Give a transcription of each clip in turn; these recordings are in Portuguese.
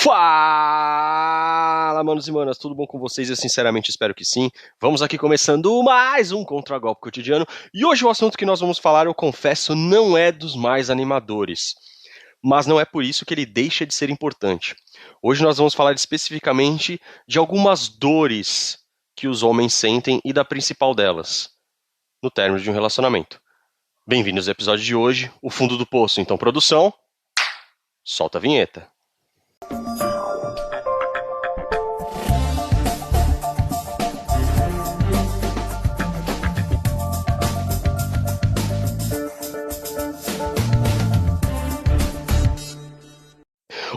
Fala, manos e manas, tudo bom com vocês? Eu sinceramente espero que sim. Vamos aqui começando mais um Contragolpe Cotidiano. E hoje o assunto que nós vamos falar, eu confesso, não é dos mais animadores. Mas não é por isso que ele deixa de ser importante. Hoje nós vamos falar especificamente de algumas dores que os homens sentem e da principal delas, no término de um relacionamento. Bem-vindos ao episódio de hoje, o fundo do poço. Então, produção, solta a vinheta.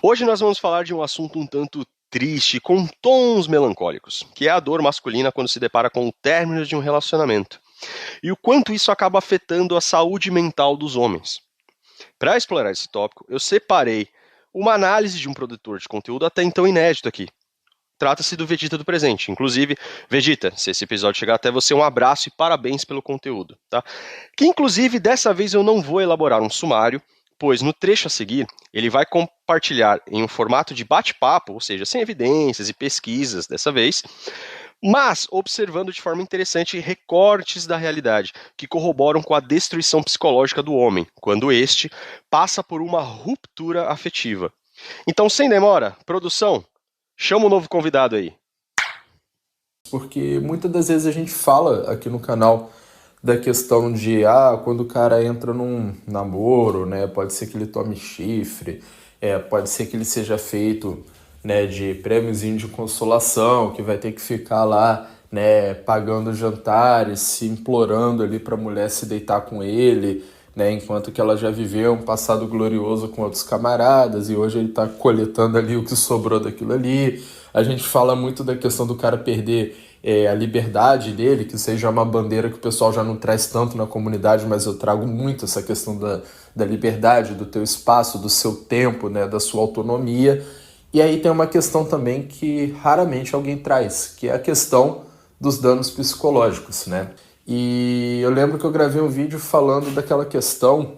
Hoje nós vamos falar de um assunto um tanto triste, com tons melancólicos, que é a dor masculina quando se depara com o término de um relacionamento. E o quanto isso acaba afetando a saúde mental dos homens. Para explorar esse tópico, eu separei uma análise de um produtor de conteúdo até então inédito aqui. Trata-se do Vegeta do presente. Inclusive, Vegeta, se esse episódio chegar até você, um abraço e parabéns pelo conteúdo, tá? Que inclusive dessa vez eu não vou elaborar um sumário, pois no trecho a seguir ele vai compartilhar em um formato de bate-papo, ou seja, sem evidências e pesquisas dessa vez, mas observando de forma interessante recortes da realidade que corroboram com a destruição psicológica do homem, quando este passa por uma ruptura afetiva. Então, sem demora, produção, chama o novo convidado aí. Porque muitas das vezes a gente fala aqui no canal da questão de quando o cara entra num namoro, né, pode ser que ele tome chifre, pode ser que ele seja feito, né, de prêmiozinho de consolação, que vai ter que ficar lá, né, pagando jantares, se implorando ali para a mulher se deitar com ele, né, enquanto que ela já viveu um passado glorioso com outros camaradas e hoje ele está coletando ali o que sobrou daquilo ali. A gente fala muito da questão do cara perder a liberdade dele, que seja uma bandeira que o pessoal já não traz tanto na comunidade, mas eu trago muito essa questão da liberdade, do teu espaço, do seu tempo, né, da sua autonomia. E aí tem uma questão também que raramente alguém traz, que é a questão dos danos psicológicos, né? E eu lembro que eu gravei um vídeo falando daquela questão,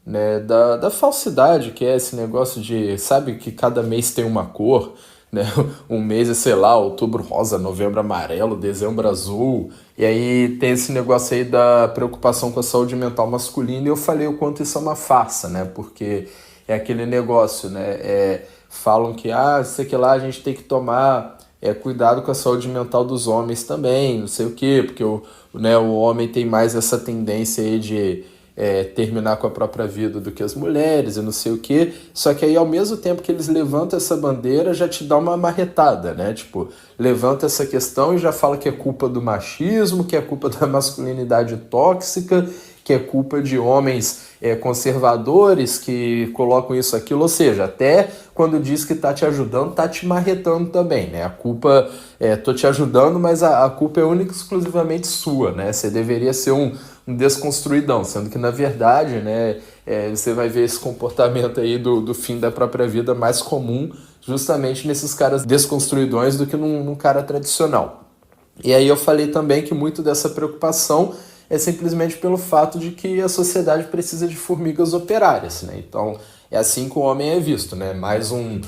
né, da falsidade, que é esse negócio de, sabe, que cada mês tem uma cor, né? Um mês é, sei lá, outubro rosa, novembro amarelo, dezembro azul, e aí tem esse negócio aí da preocupação com a saúde mental masculina, e eu falei o quanto isso é uma farsa, né? Porque é aquele negócio, né? Falam que, sei que lá, a gente tem que tomar cuidado com a saúde mental dos homens também, não sei o quê, porque o homem tem mais essa tendência aí de terminar com a própria vida do que as mulheres e não sei o quê, só que aí ao mesmo tempo que eles levantam essa bandeira, já te dá uma marretada, né? Tipo, levanta essa questão e já fala que é culpa do machismo, que é culpa da masculinidade tóxica, que é culpa de homens conservadores que colocam isso, aquilo, ou seja, até quando diz que tá te ajudando, tá te marretando também, né? A culpa, tô te ajudando, mas a culpa é única e exclusivamente sua, né? Você deveria ser um desconstruidão, sendo que na verdade, né, você vai ver esse comportamento aí do fim da própria vida mais comum justamente nesses caras desconstruidões do que num cara tradicional. E aí eu falei também que muito dessa preocupação é simplesmente pelo fato de que a sociedade precisa de formigas operárias, né? Então é assim que o homem é visto, né? Mais um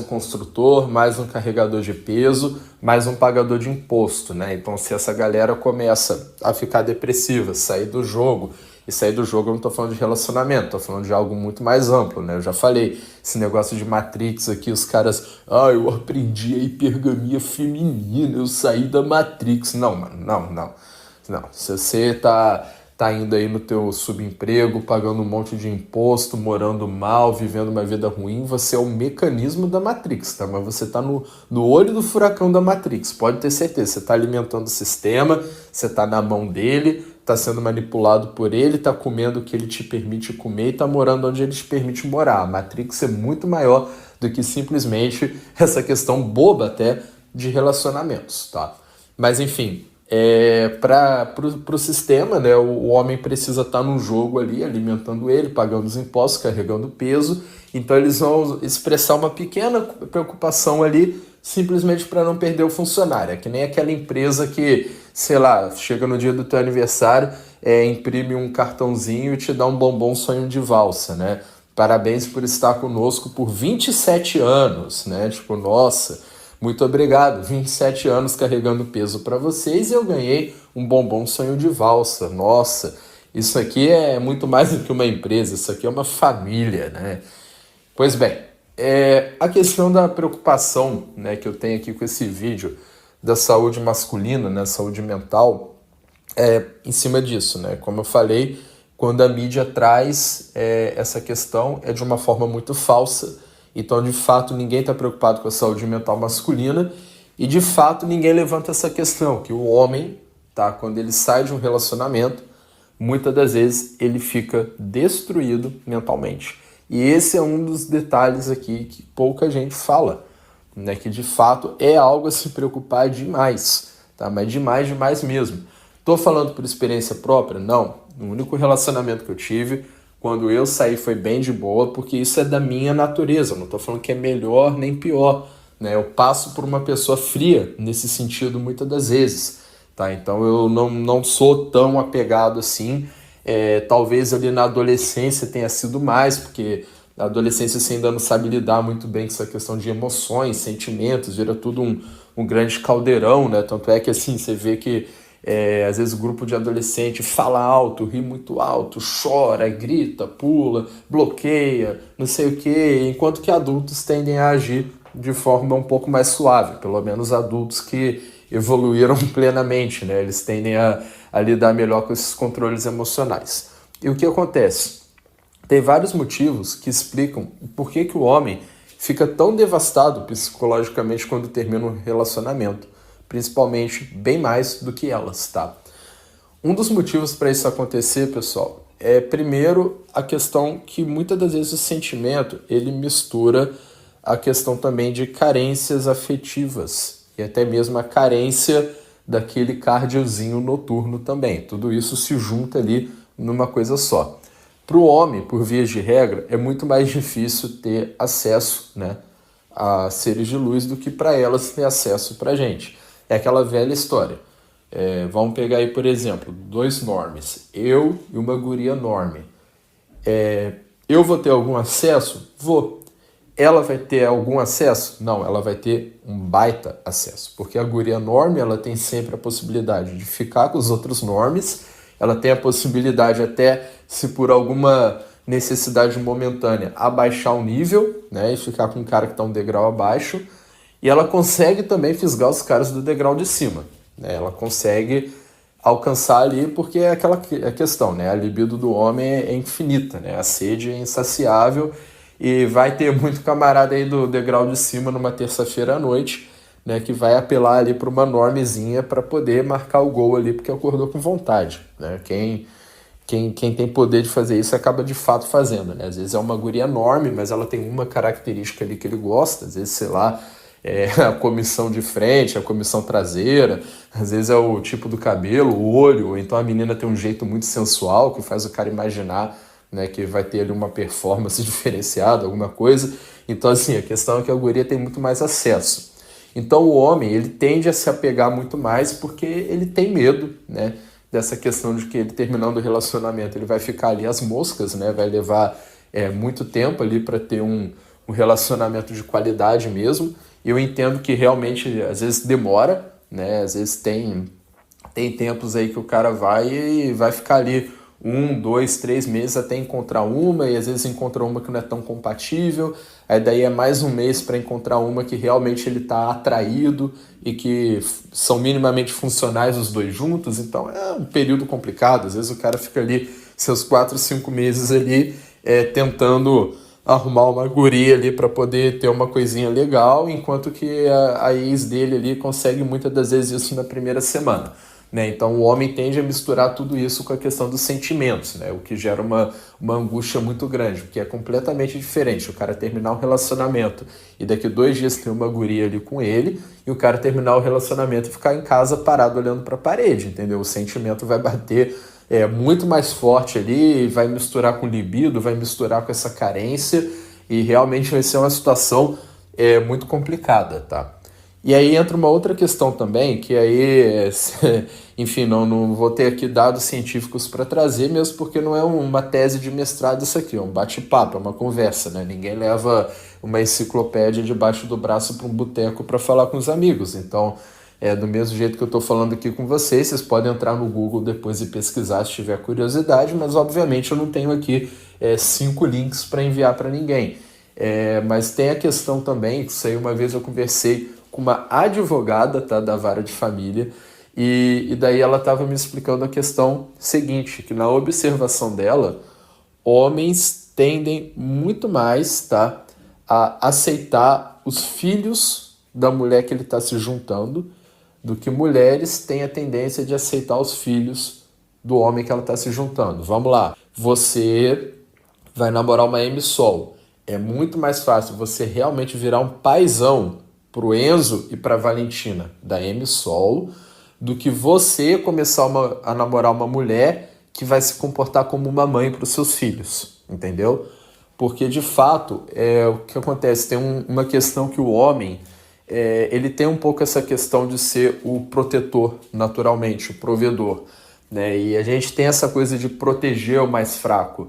construtor, mais um carregador de peso, mais um pagador de imposto, né? Então se essa galera começa a ficar depressiva, sair do jogo, e sair do jogo eu não tô falando de relacionamento, tô falando de algo muito mais amplo, né? Eu já falei, esse negócio de Matrix aqui, os caras, eu aprendi a hipergamia feminina, eu saí da Matrix. Não, mano, não. Se você tá indo aí no teu subemprego, pagando um monte de imposto, morando mal, vivendo uma vida ruim, você é o mecanismo da Matrix, tá? Mas você tá no olho do furacão da Matrix, pode ter certeza. Você tá alimentando o sistema, você tá na mão dele, tá sendo manipulado por ele, tá comendo o que ele te permite comer e tá morando onde ele te permite morar. A Matrix é muito maior do que simplesmente essa questão boba até de relacionamentos, tá? Mas enfim, para o sistema, né, o homem precisa estar no jogo ali, alimentando ele, pagando os impostos, carregando peso, então eles vão expressar uma pequena preocupação ali, simplesmente para não perder o funcionário. É que nem aquela empresa que, sei lá, chega no dia do teu aniversário, imprime um cartãozinho e te dá um bombom sonho de valsa, né? Parabéns por estar conosco por 27 anos, né? Tipo, nossa, muito obrigado. 27 anos carregando peso para vocês e eu ganhei um bombom sonho de valsa. Nossa, isso aqui é muito mais do que uma empresa, isso aqui é uma família, né? Pois bem, a questão da preocupação, né, que eu tenho aqui com esse vídeo da saúde masculina, né, saúde mental, em cima disso, né? Como eu falei, quando a mídia traz essa questão é de uma forma muito falsa. Então, de fato, ninguém está preocupado com a saúde mental masculina e, de fato, ninguém levanta essa questão, que o homem, tá, quando ele sai de um relacionamento, muitas das vezes ele fica destruído mentalmente. E esse é um dos detalhes aqui que pouca gente fala, né, que, de fato, é algo a se preocupar demais, tá? Mas demais, demais mesmo. Tô falando por experiência própria? Não. O único relacionamento que eu tive, quando eu saí, foi bem de boa, porque isso é da minha natureza. Eu não tô falando que é melhor nem pior, né? Eu passo por uma pessoa fria nesse sentido muitas das vezes, tá? Então eu não sou tão apegado assim. Talvez ali na adolescência tenha sido mais, porque na adolescência você ainda não sabe lidar muito bem com essa questão de emoções, sentimentos, vira tudo um grande caldeirão, né? Tanto é que assim, você vê que às vezes o grupo de adolescente fala alto, ri muito alto, chora, grita, pula, bloqueia, não sei o que, enquanto que adultos tendem a agir de forma um pouco mais suave, pelo menos adultos que evoluíram plenamente, né? Eles tendem a lidar melhor com esses controles emocionais. E o que acontece? Tem vários motivos que explicam por que o homem fica tão devastado psicologicamente quando termina um relacionamento, principalmente bem mais do que elas, tá? Um dos motivos para isso acontecer, pessoal, primeiro a questão que muitas das vezes o sentimento ele mistura a questão também de carências afetivas e até mesmo a carência daquele cardiozinho noturno também. Tudo isso se junta ali numa coisa só. Para o homem, por via de regra, é muito mais difícil ter acesso, né, a seres de luz do que para elas ter acesso para a gente. É aquela velha história. Vamos pegar aí, por exemplo, 2 normes. Eu e uma guria norme. Eu vou ter algum acesso? Vou. Ela vai ter algum acesso? Não, ela vai ter um baita acesso. Porque a guria norme, ela tem sempre a possibilidade de ficar com os outros normes. Ela tem a possibilidade até, se por alguma necessidade momentânea, abaixar o nível, né, e ficar com um cara que está um degrau abaixo. E ela consegue também fisgar os caras do degrau de cima, né? Ela consegue alcançar ali porque é aquela questão, né? A libido do homem é infinita, né? A sede é insaciável e vai ter muito camarada aí do degrau de cima numa terça-feira à noite, né? Que vai apelar ali para uma normezinha para poder marcar o gol ali porque acordou com vontade, né? Quem tem poder de fazer isso acaba de fato fazendo, né? Às vezes é uma guria enorme, mas ela tem uma característica ali que ele gosta, às vezes, sei lá, a comissão de frente, a comissão traseira, às vezes é o tipo do cabelo, o olho, ou então a menina tem um jeito muito sensual que faz o cara imaginar, né, que vai ter ali uma performance diferenciada, alguma coisa. Então, assim, a questão é que a guria tem muito mais acesso. Então, o homem, ele tende a se apegar muito mais porque ele tem medo, né, dessa questão de que ele terminando o relacionamento, ele vai ficar ali às moscas, né, vai levar muito tempo ali para ter um relacionamento de qualidade mesmo. Eu entendo que realmente às vezes demora, né? Às vezes tem tempos aí que o cara vai ficar ali 1, 2, 3 meses até encontrar uma, e às vezes encontra uma que não é tão compatível, aí daí é mais um mês para encontrar uma que realmente ele está atraído e que são minimamente funcionais os dois juntos. Então é um período complicado. Às vezes o cara fica ali seus 4, 5 meses ali tentando arrumar uma guria ali para poder ter uma coisinha legal, enquanto que a ex dele ali consegue muitas das vezes isso na primeira semana, né? Então o homem tende a misturar tudo isso com a questão dos sentimentos, né? O que gera uma angústia muito grande, porque é completamente diferente o cara terminar um relacionamento e daqui 2 dias ter uma guria ali com ele, e o cara terminar o relacionamento e ficar em casa parado olhando para a parede, entendeu? O sentimento vai bater muito mais forte ali, vai misturar com libido, vai misturar com essa carência, e realmente vai ser uma situação muito complicada, tá? E aí entra uma outra questão também, que aí, enfim, não vou ter aqui dados científicos para trazer, mesmo porque não é uma tese de mestrado isso aqui, é um bate-papo, é uma conversa, né? Ninguém leva uma enciclopédia debaixo do braço para um boteco para falar com os amigos. Então, do mesmo jeito que eu estou falando aqui com vocês podem entrar no Google depois e pesquisar se tiver curiosidade, mas obviamente eu não tenho aqui 5 links para enviar para ninguém. Mas tem a questão também, que isso aí uma vez eu conversei com uma advogada, tá, da vara de família, e daí ela estava me explicando a questão seguinte, que na observação dela, homens tendem muito mais, tá, a aceitar os filhos da mulher que ele está se juntando do que mulheres têm a tendência de aceitar os filhos do homem que ela está se juntando. Vamos lá, você vai namorar uma M-Sol, é muito mais fácil você realmente virar um paizão pro Enzo e pra Valentina da M-Sol do que você começar a namorar uma mulher que vai se comportar como uma mãe para os seus filhos, entendeu? Porque, de fato, o que acontece? Tem uma questão que o homem, ele tem um pouco essa questão de ser o protetor, naturalmente, o provedor, né? E a gente tem essa coisa de proteger o mais fraco.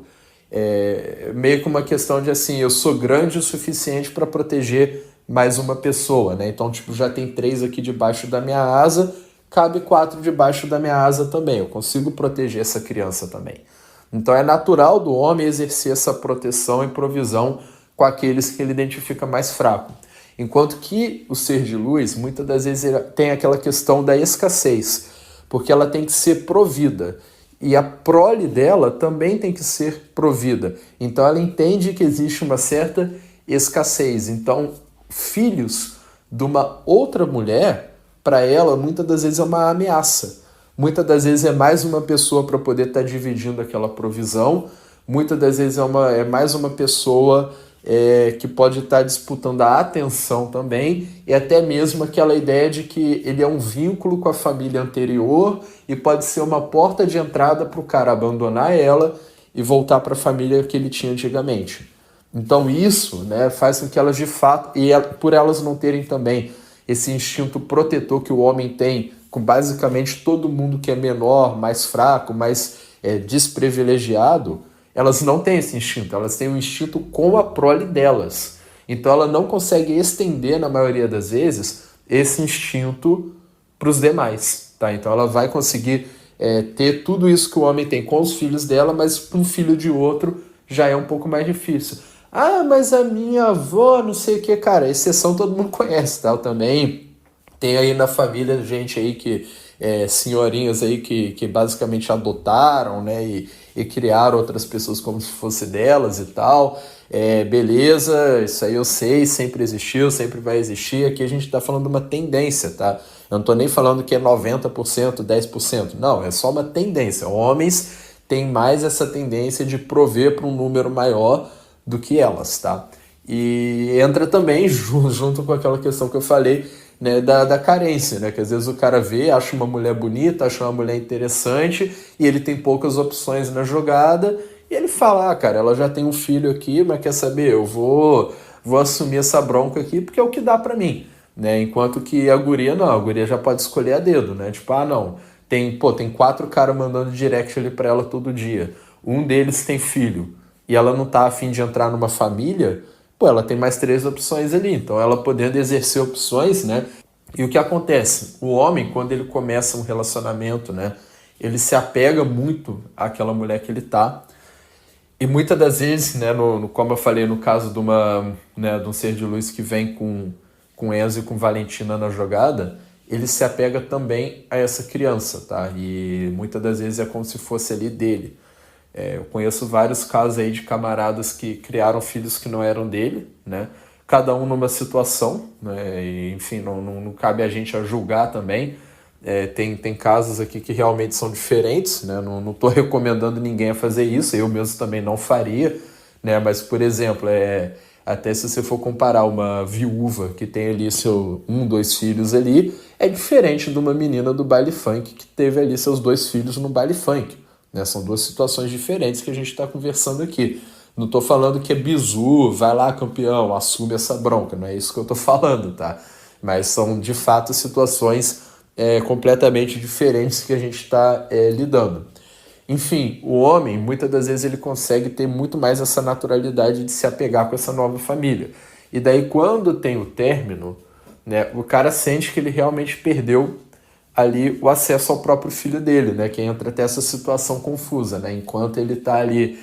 Meio que uma questão de, assim, eu sou grande o suficiente para proteger mais uma pessoa, né? Então, tipo, já tem 3 aqui debaixo da minha asa, cabe 4 debaixo da minha asa também. Eu consigo proteger essa criança também. Então, é natural do homem exercer essa proteção e provisão com aqueles que ele identifica mais fraco. Enquanto que o ser de luz, muitas das vezes, ele tem aquela questão da escassez, porque ela tem que ser provida. E a prole dela também tem que ser provida. Então, ela entende que existe uma certa escassez. Então, filhos de uma outra mulher, para ela, muitas das vezes é uma ameaça. Muitas das vezes é mais uma pessoa para poder estar dividindo aquela provisão. Muitas das vezes é mais uma pessoa que pode estar disputando a atenção também, e até mesmo aquela ideia de que ele é um vínculo com a família anterior e pode ser uma porta de entrada para o cara abandonar ela e voltar para a família que ele tinha antigamente. Então isso, né, faz com que elas de fato, e por elas não terem também esse instinto protetor que o homem tem com basicamente todo mundo que é menor, mais fraco, mais desprivilegiado, elas não têm esse instinto, elas têm um instinto com a prole delas. Então ela não consegue estender, na maioria das vezes, esse instinto para os demais. Tá? Então ela vai conseguir ter tudo isso que o homem tem com os filhos dela, mas para um filho de outro já é um pouco mais difícil. Ah, mas a minha avó, não sei o que, cara, exceção todo mundo conhece, tá? Eu também tenho aí na família gente aí que, senhorinhas aí que basicamente adotaram, né, e criaram outras pessoas como se fosse delas e tal. Beleza, isso aí eu sei, sempre existiu, sempre vai existir. Aqui a gente tá falando de uma tendência, tá? Eu não tô nem falando que é 90%, 10%, não, é só uma tendência. Homens têm mais essa tendência de prover para um número maior do que elas, tá? E entra também junto com aquela questão que eu falei, né, da carência, né? Que às vezes o cara vê, acha uma mulher bonita, acha uma mulher interessante e ele tem poucas opções na jogada e ele fala, cara, ela já tem um filho aqui, mas quer saber, eu vou assumir essa bronca aqui porque é o que dá pra mim, né? Enquanto que a guria não, a guria já pode escolher a dedo, né? Tipo, não, tem 4 caras mandando direct ali pra ela todo dia, um deles tem filho e ela não tá a fim de entrar numa família, ela tem mais 3 opções ali, então ela podendo exercer opções, né? E o que acontece? O homem, quando ele começa um relacionamento, né, ele se apega muito àquela mulher que ele tá, e muitas das vezes, né, como eu falei, no caso de um ser de luz que vem com Enzo e com Valentina na jogada, ele se apega também a essa criança, tá? E muitas das vezes é como se fosse ali dele. Eu conheço vários casos aí de camaradas que criaram filhos que não eram dele, né? Cada um numa situação, né? E, enfim, não cabe a gente a julgar também. Tem casos aqui que realmente são diferentes, né? Não estou recomendando ninguém a fazer isso, eu mesmo também não faria, né? Mas, por exemplo, até se você for comparar uma viúva que tem ali 2 filhos ali, é diferente de uma menina do baile funk que teve ali seus 2 filhos no baile funk. Né? São 2 situações diferentes que a gente está conversando aqui. Não estou falando que é bizu, vai lá campeão, assume essa bronca, não é isso que eu estou falando, tá? mas são de fato situações completamente diferentes que a gente está lidando. Enfim, o homem, muitas das vezes, ele consegue ter muito mais essa naturalidade de se apegar com essa nova família. E daí, quando tem o término, né, o cara sente que ele realmente perdeu ali o acesso ao próprio filho dele, né, que entra até essa situação confusa, né, enquanto ele está ali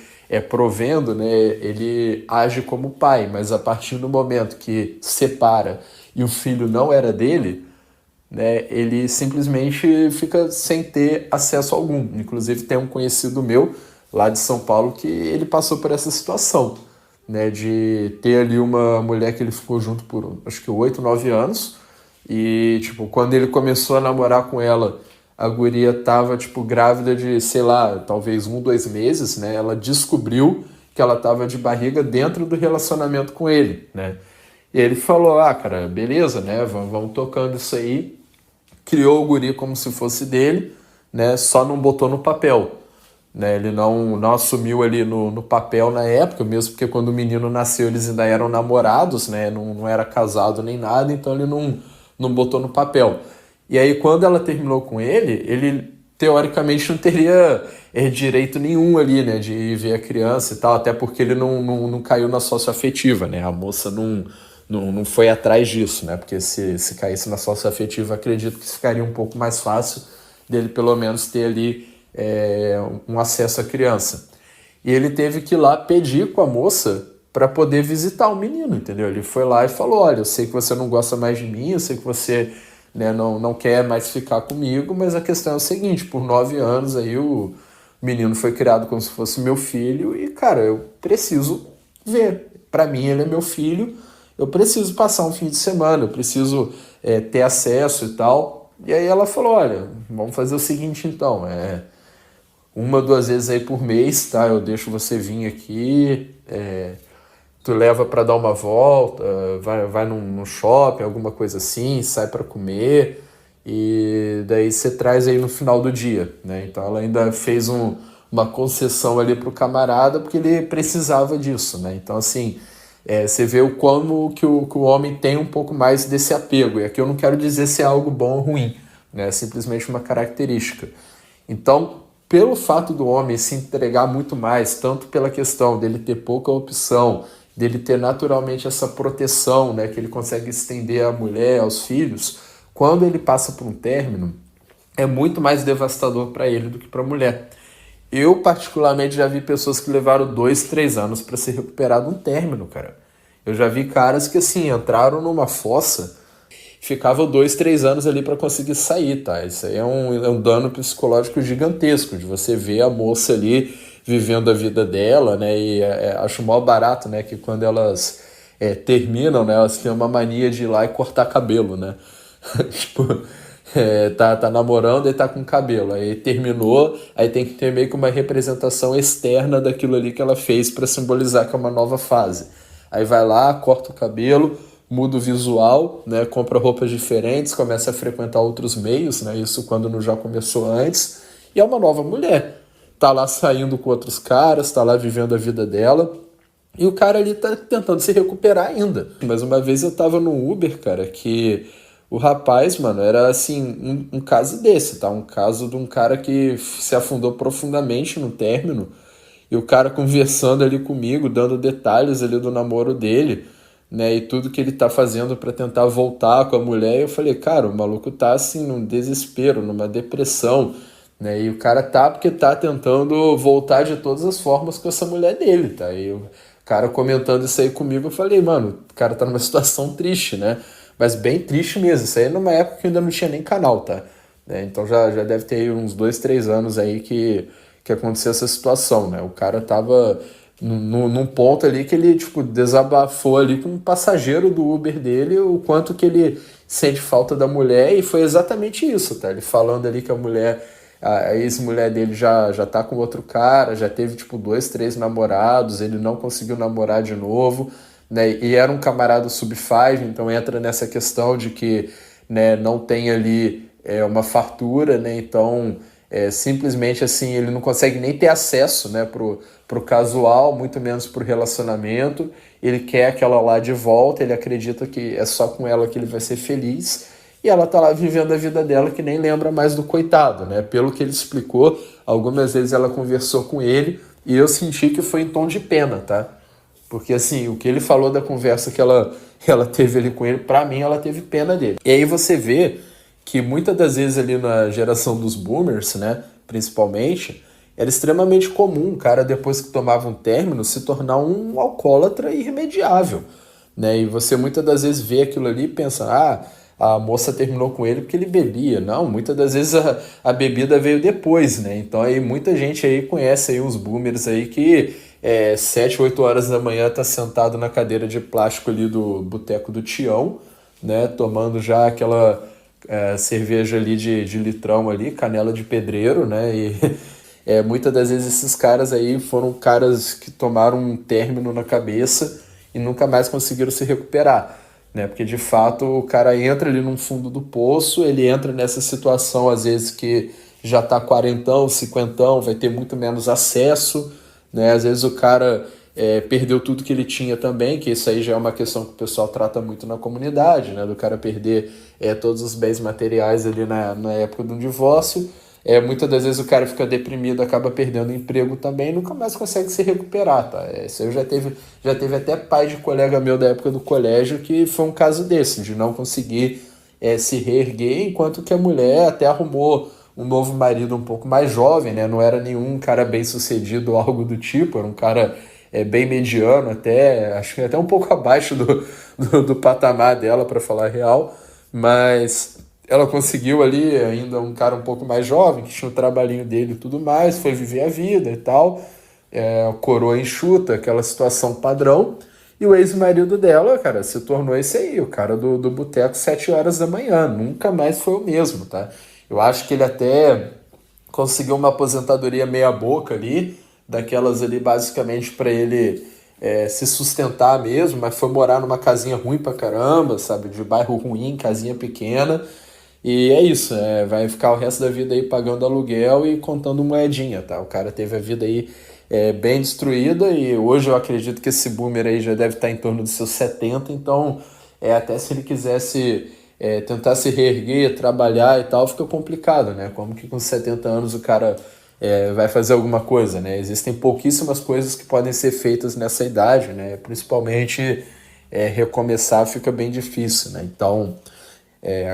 provendo, né, ele age como pai, mas a partir do momento que separa e o filho não era dele, né, ele simplesmente fica sem ter acesso algum. Inclusive tem um conhecido meu lá de São Paulo que ele passou por essa situação, né, de ter ali uma mulher que ele ficou junto por acho que 8, 9 anos e tipo, quando ele começou a namorar com ela, a guria tava tipo grávida de, sei lá, talvez 1, 2 meses, né, ela descobriu que ela tava de barriga dentro do relacionamento com ele, né, e ele falou, cara, beleza, né, vamos tocando isso aí, criou o guri como se fosse dele, né, só não botou no papel, né, ele não assumiu ali no papel na época, mesmo porque quando o menino nasceu eles ainda eram namorados, né, não era casado nem nada, então ele não botou no papel. E aí quando ela terminou com ele teoricamente não teria direito nenhum ali, né, de ver a criança e tal, até porque ele não caiu na socioafetiva, né, a moça não foi atrás disso, né? Porque se caísse na socioafetiva, acredito que ficaria um pouco mais fácil dele pelo menos ter ali um acesso à criança. E ele teve que ir lá pedir com a moça para poder visitar o menino, entendeu? Ele foi lá e falou, olha, eu sei que você não gosta mais de mim, eu sei que você, né, não quer mais ficar comigo, mas a questão é o seguinte, por 9 anos aí o menino foi criado como se fosse meu filho e, cara, eu preciso ver. Para mim ele é meu filho, eu preciso passar um fim de semana, eu preciso ter acesso e tal. E aí ela falou, olha, vamos fazer o seguinte então, 1, 2 vezes aí por mês, tá? Eu deixo você vir aqui, tu leva para dar uma volta, vai num shopping, alguma coisa assim, sai para comer, e daí você traz aí no final do dia, né? Então ela ainda fez uma concessão ali pro camarada, porque ele precisava disso, né? Então assim, você vê o como que o homem tem um pouco mais desse apego. E aqui eu não quero dizer se é algo bom ou ruim, né? É simplesmente uma característica. Então, pelo fato do homem se entregar muito mais, tanto pela questão dele ter pouca opção, dele ter naturalmente essa proteção, né, que ele consegue estender à mulher, aos filhos, quando ele passa por um término, é muito mais devastador para ele do que para a mulher. Eu, particularmente, já vi pessoas que levaram 2, 3 anos para se recuperar de um término, cara. Eu já vi caras que, assim, entraram numa fossa, ficavam 2, 3 anos ali para conseguir sair, tá? Isso aí é um dano psicológico gigantesco, de você ver a moça ali vivendo a vida dela, né? E acho mó barato, né? Que quando elas terminam, né? Elas têm uma mania de ir lá e cortar cabelo, né? Tipo... tá namorando e tá com cabelo, aí terminou, aí tem que ter meio que uma representação externa daquilo ali que ela fez para simbolizar que é uma nova fase. Aí vai lá, corta o cabelo, muda o visual, né, compra roupas diferentes, começa a frequentar outros meios, né, isso quando não já começou antes, e é uma nova mulher. Tá lá saindo com outros caras, tá lá vivendo a vida dela, e o cara ali tá tentando se recuperar ainda. Mas uma vez eu tava no Uber, cara, que... O rapaz, mano, era assim, um caso desse, tá? Um caso de um cara que se afundou profundamente no término e o cara conversando ali comigo, dando detalhes ali do namoro dele, né? E tudo que ele tá fazendo pra tentar voltar com a mulher. E eu falei, cara, o maluco tá assim, num desespero, numa depressão, né? E o cara tá porque tá tentando voltar de todas as formas com essa mulher dele, tá? E o cara comentando isso aí comigo, eu falei, mano, o cara tá numa situação triste, né? Mas bem triste mesmo. Isso aí numa época que ainda não tinha nem canal, tá? Então já deve ter uns 2, 3 anos aí que aconteceu essa situação, né? O cara tava num ponto ali que ele, tipo, desabafou ali com um passageiro do Uber dele o quanto que ele sente falta da mulher e foi exatamente isso, tá? Ele falando ali que a ex-mulher dele já tá com outro cara, já teve, tipo, 2, 3 namorados, ele não conseguiu namorar de novo, né, e era um camarada sub-5, então entra nessa questão de que, né, não tem ali uma fartura, né, então simplesmente assim, ele não consegue nem ter acesso, né, pro casual, muito menos pro relacionamento. Ele quer aquela lá de volta, ele acredita que é só com ela que ele vai ser feliz, e ela tá lá vivendo a vida dela que nem lembra mais do coitado, né? Pelo que ele explicou, algumas vezes ela conversou com ele e eu senti que foi em tom de pena, tá? Porque assim, o que ele falou da conversa que ela teve ali com ele, pra mim ela teve pena dele. E aí você vê que muitas das vezes ali na geração dos boomers, né, principalmente, era extremamente comum o cara, depois que tomava um término, se tornar um alcoólatra irremediável, né? E você muitas das vezes vê aquilo ali e pensa, a moça terminou com ele porque ele bebia. Não, muitas das vezes a bebida veio depois, né? Então aí muita gente aí conhece aí uns boomers aí que 7, 8 horas da manhã tá sentado na cadeira de plástico ali do boteco do Tião, né? Tomando já aquela cerveja ali de litrão ali, canela de pedreiro, né? E muitas das vezes esses caras aí foram caras que tomaram um término na cabeça e nunca mais conseguiram se recuperar, né? Porque de fato o cara entra ali no fundo do poço, ele entra nessa situação às vezes que já tá quarentão, cinquentão, vai ter muito menos acesso, né? Às vezes o cara perdeu tudo que ele tinha também, que isso aí já é uma questão que o pessoal trata muito na comunidade, né? Do cara perder todos os bens materiais ali na época de um divórcio. Muitas das vezes o cara fica deprimido, acaba perdendo o emprego também e nunca mais consegue se recuperar, tá? Isso aí já teve até pai de colega meu da época do colégio que foi um caso desse, de não conseguir se reerguer, enquanto que a mulher até arrumou um novo marido um pouco mais jovem, né? Não era nenhum cara bem sucedido ou algo do tipo, era um cara bem mediano, acho que até um pouco abaixo do patamar dela, para falar a real, mas ela conseguiu ali, ainda um cara um pouco mais jovem, que tinha o trabalhinho dele e tudo mais, foi viver a vida e tal, coroa enxuta, aquela situação padrão, e o ex-marido dela, cara, se tornou esse aí, o cara do boteco 7 horas da manhã, nunca mais foi o mesmo, tá? Eu acho que ele até conseguiu uma aposentadoria meia boca ali, daquelas ali basicamente para ele se sustentar mesmo, mas foi morar numa casinha ruim pra caramba, sabe, de bairro ruim, casinha pequena, e é isso, vai ficar o resto da vida aí pagando aluguel e contando moedinha, tá? O cara teve a vida aí bem destruída e hoje eu acredito que esse boomer aí já deve estar em torno dos seus 70, então até se ele quisesse tentar se reerguer, trabalhar e tal, fica complicado, né? Como que com 70 anos o cara vai fazer alguma coisa, né? Existem pouquíssimas coisas que podem ser feitas nessa idade, né? Principalmente recomeçar fica bem difícil, né? Então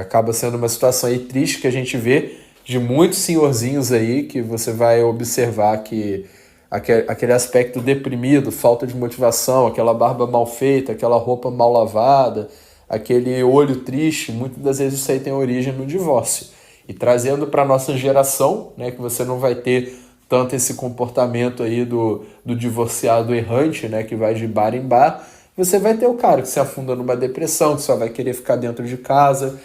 acaba sendo uma situação aí triste que a gente vê de muitos senhorzinhos aí que você vai observar que aquele aspecto deprimido, falta de motivação, aquela barba mal feita, aquela roupa mal lavada, aquele olho triste, muitas das vezes isso aí tem origem no divórcio. E trazendo para a nossa geração, né, que você não vai ter tanto esse comportamento aí do divorciado errante, né, que vai de bar em bar, você vai ter o cara que se afunda numa depressão, que só vai querer ficar dentro de casa,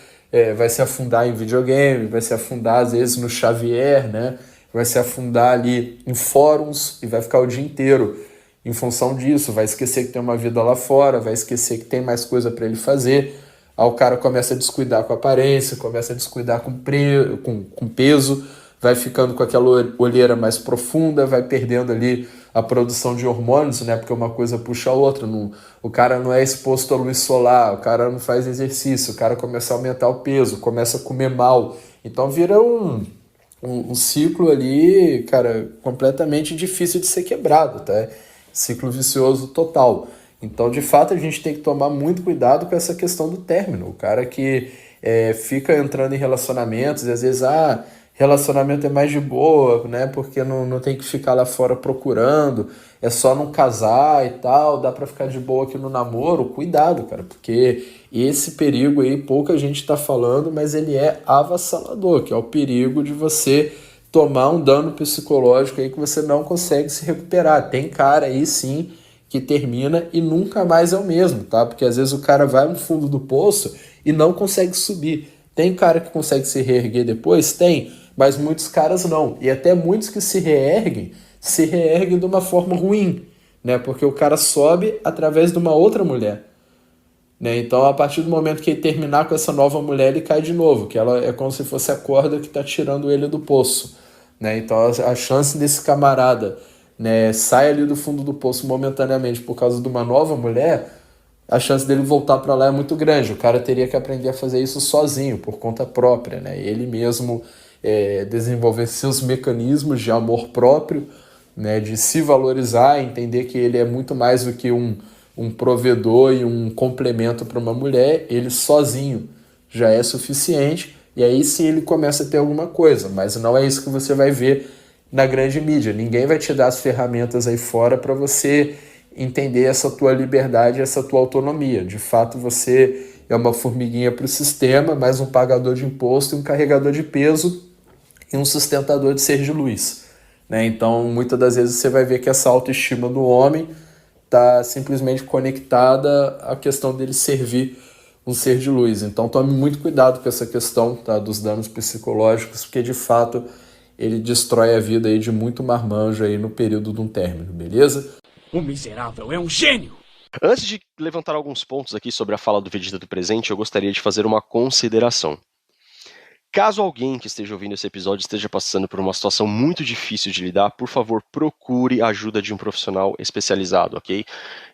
vai se afundar em videogame, vai se afundar às vezes no Xavier, né, vai se afundar ali em fóruns e vai ficar o dia inteiro em função disso, vai esquecer que tem uma vida lá fora, vai esquecer que tem mais coisa para ele fazer. Aí o cara começa a descuidar com a aparência, começa a descuidar com peso, vai ficando com aquela olheira mais profunda, vai perdendo ali a produção de hormônios, né? Porque uma coisa puxa a outra. O cara não é exposto à luz solar, o cara não faz exercício, o cara começa a aumentar o peso, começa a comer mal. Então vira um ciclo ali, cara, completamente difícil de ser quebrado, tá? Ciclo vicioso total. Então, de fato, a gente tem que tomar muito cuidado com essa questão do término. O cara que fica entrando em relacionamentos, e às vezes, relacionamento é mais de boa, né? Porque não tem que ficar lá fora procurando, é só não casar e tal, dá pra ficar de boa aqui no namoro. Cuidado, cara, porque esse perigo aí, pouca gente tá falando, mas ele é avassalador, que é o perigo de você tomar um dano psicológico aí que você não consegue se recuperar. Tem cara aí, sim, que termina e nunca mais é o mesmo, tá? Porque às vezes o cara vai no fundo do poço e não consegue subir. Tem cara que consegue se reerguer depois? Tem, mas muitos caras não. E até muitos que se reerguem de uma forma ruim, né? Porque o cara sobe através de uma outra mulher, né? Então, a partir do momento que ele terminar com essa nova mulher, ele cai de novo, que ela é como se fosse a corda que está tirando ele do poço, né? Então a chance desse camarada, né, sair ali do fundo do poço momentaneamente por causa de uma nova mulher, a chance dele voltar para lá é muito grande. O cara teria que aprender a fazer isso sozinho, por conta própria, né? Ele mesmo desenvolver seus mecanismos de amor próprio, né? De se valorizar, entender que ele é muito mais do que um provedor e um complemento para uma mulher. Ele sozinho já é suficiente, e aí sim ele começa a ter alguma coisa, mas não é isso que você vai ver na grande mídia. Ninguém vai te dar as ferramentas aí fora para você entender essa tua liberdade, essa tua autonomia. De fato, você é uma formiguinha para o sistema, mais um pagador de imposto, um carregador de peso e um sustentador de ser de luz, né? Então, muitas das vezes você vai ver que essa autoestima do homem está simplesmente conectada à questão dele servir um ser de luz. Então, tome muito cuidado com essa questão, tá, dos danos psicológicos, porque de fato ele destrói a vida aí de muito marmanjo aí no período de um término, beleza? O miserável é um gênio! Antes de levantar alguns pontos aqui sobre a fala do Vegeta do presente, eu gostaria de fazer uma consideração. Caso alguém que esteja ouvindo esse episódio esteja passando por uma situação muito difícil de lidar, por favor, procure a ajuda de um profissional especializado, ok?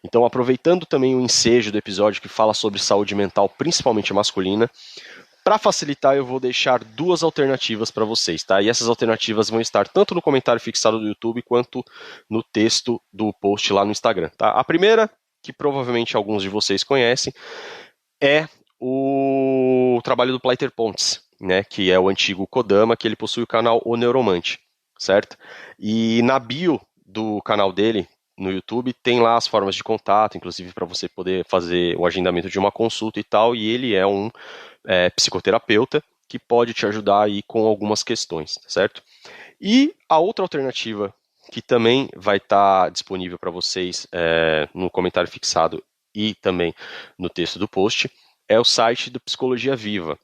Então, aproveitando também o ensejo do episódio que fala sobre saúde mental, principalmente masculina, para facilitar, eu vou deixar duas alternativas para vocês, tá? E essas alternativas vão estar tanto no comentário fixado do YouTube quanto no texto do post lá no Instagram, tá? A primeira, que provavelmente alguns de vocês conhecem, é o trabalho do Plaiter Pontes, né? Que é o antigo Kodama, que ele possui o canal O Neuromante, certo? E na bio do canal dele, no YouTube, tem lá as formas de contato, inclusive para você poder fazer o agendamento de uma consulta e tal, e ele é um psicoterapeuta que pode te ajudar aí com algumas questões, certo? E a outra alternativa que também vai estar disponível para vocês no comentário fixado e também no texto do post é o site do Psicologia Viva,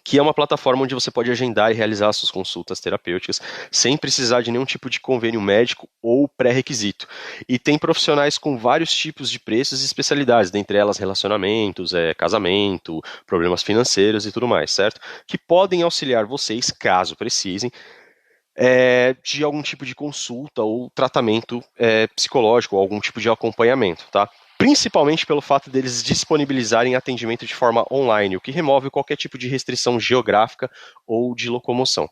que é uma plataforma onde você pode agendar e realizar suas consultas terapêuticas sem precisar de nenhum tipo de convênio médico ou pré-requisito. E tem profissionais com vários tipos de preços e especialidades, dentre elas relacionamentos, casamento, problemas financeiros e tudo mais, certo? Que podem auxiliar vocês, caso precisem, de algum tipo de consulta ou tratamento psicológico, ou algum tipo de acompanhamento, tá? Principalmente pelo fato deles disponibilizarem atendimento de forma online, o que remove qualquer tipo de restrição geográfica ou de locomoção.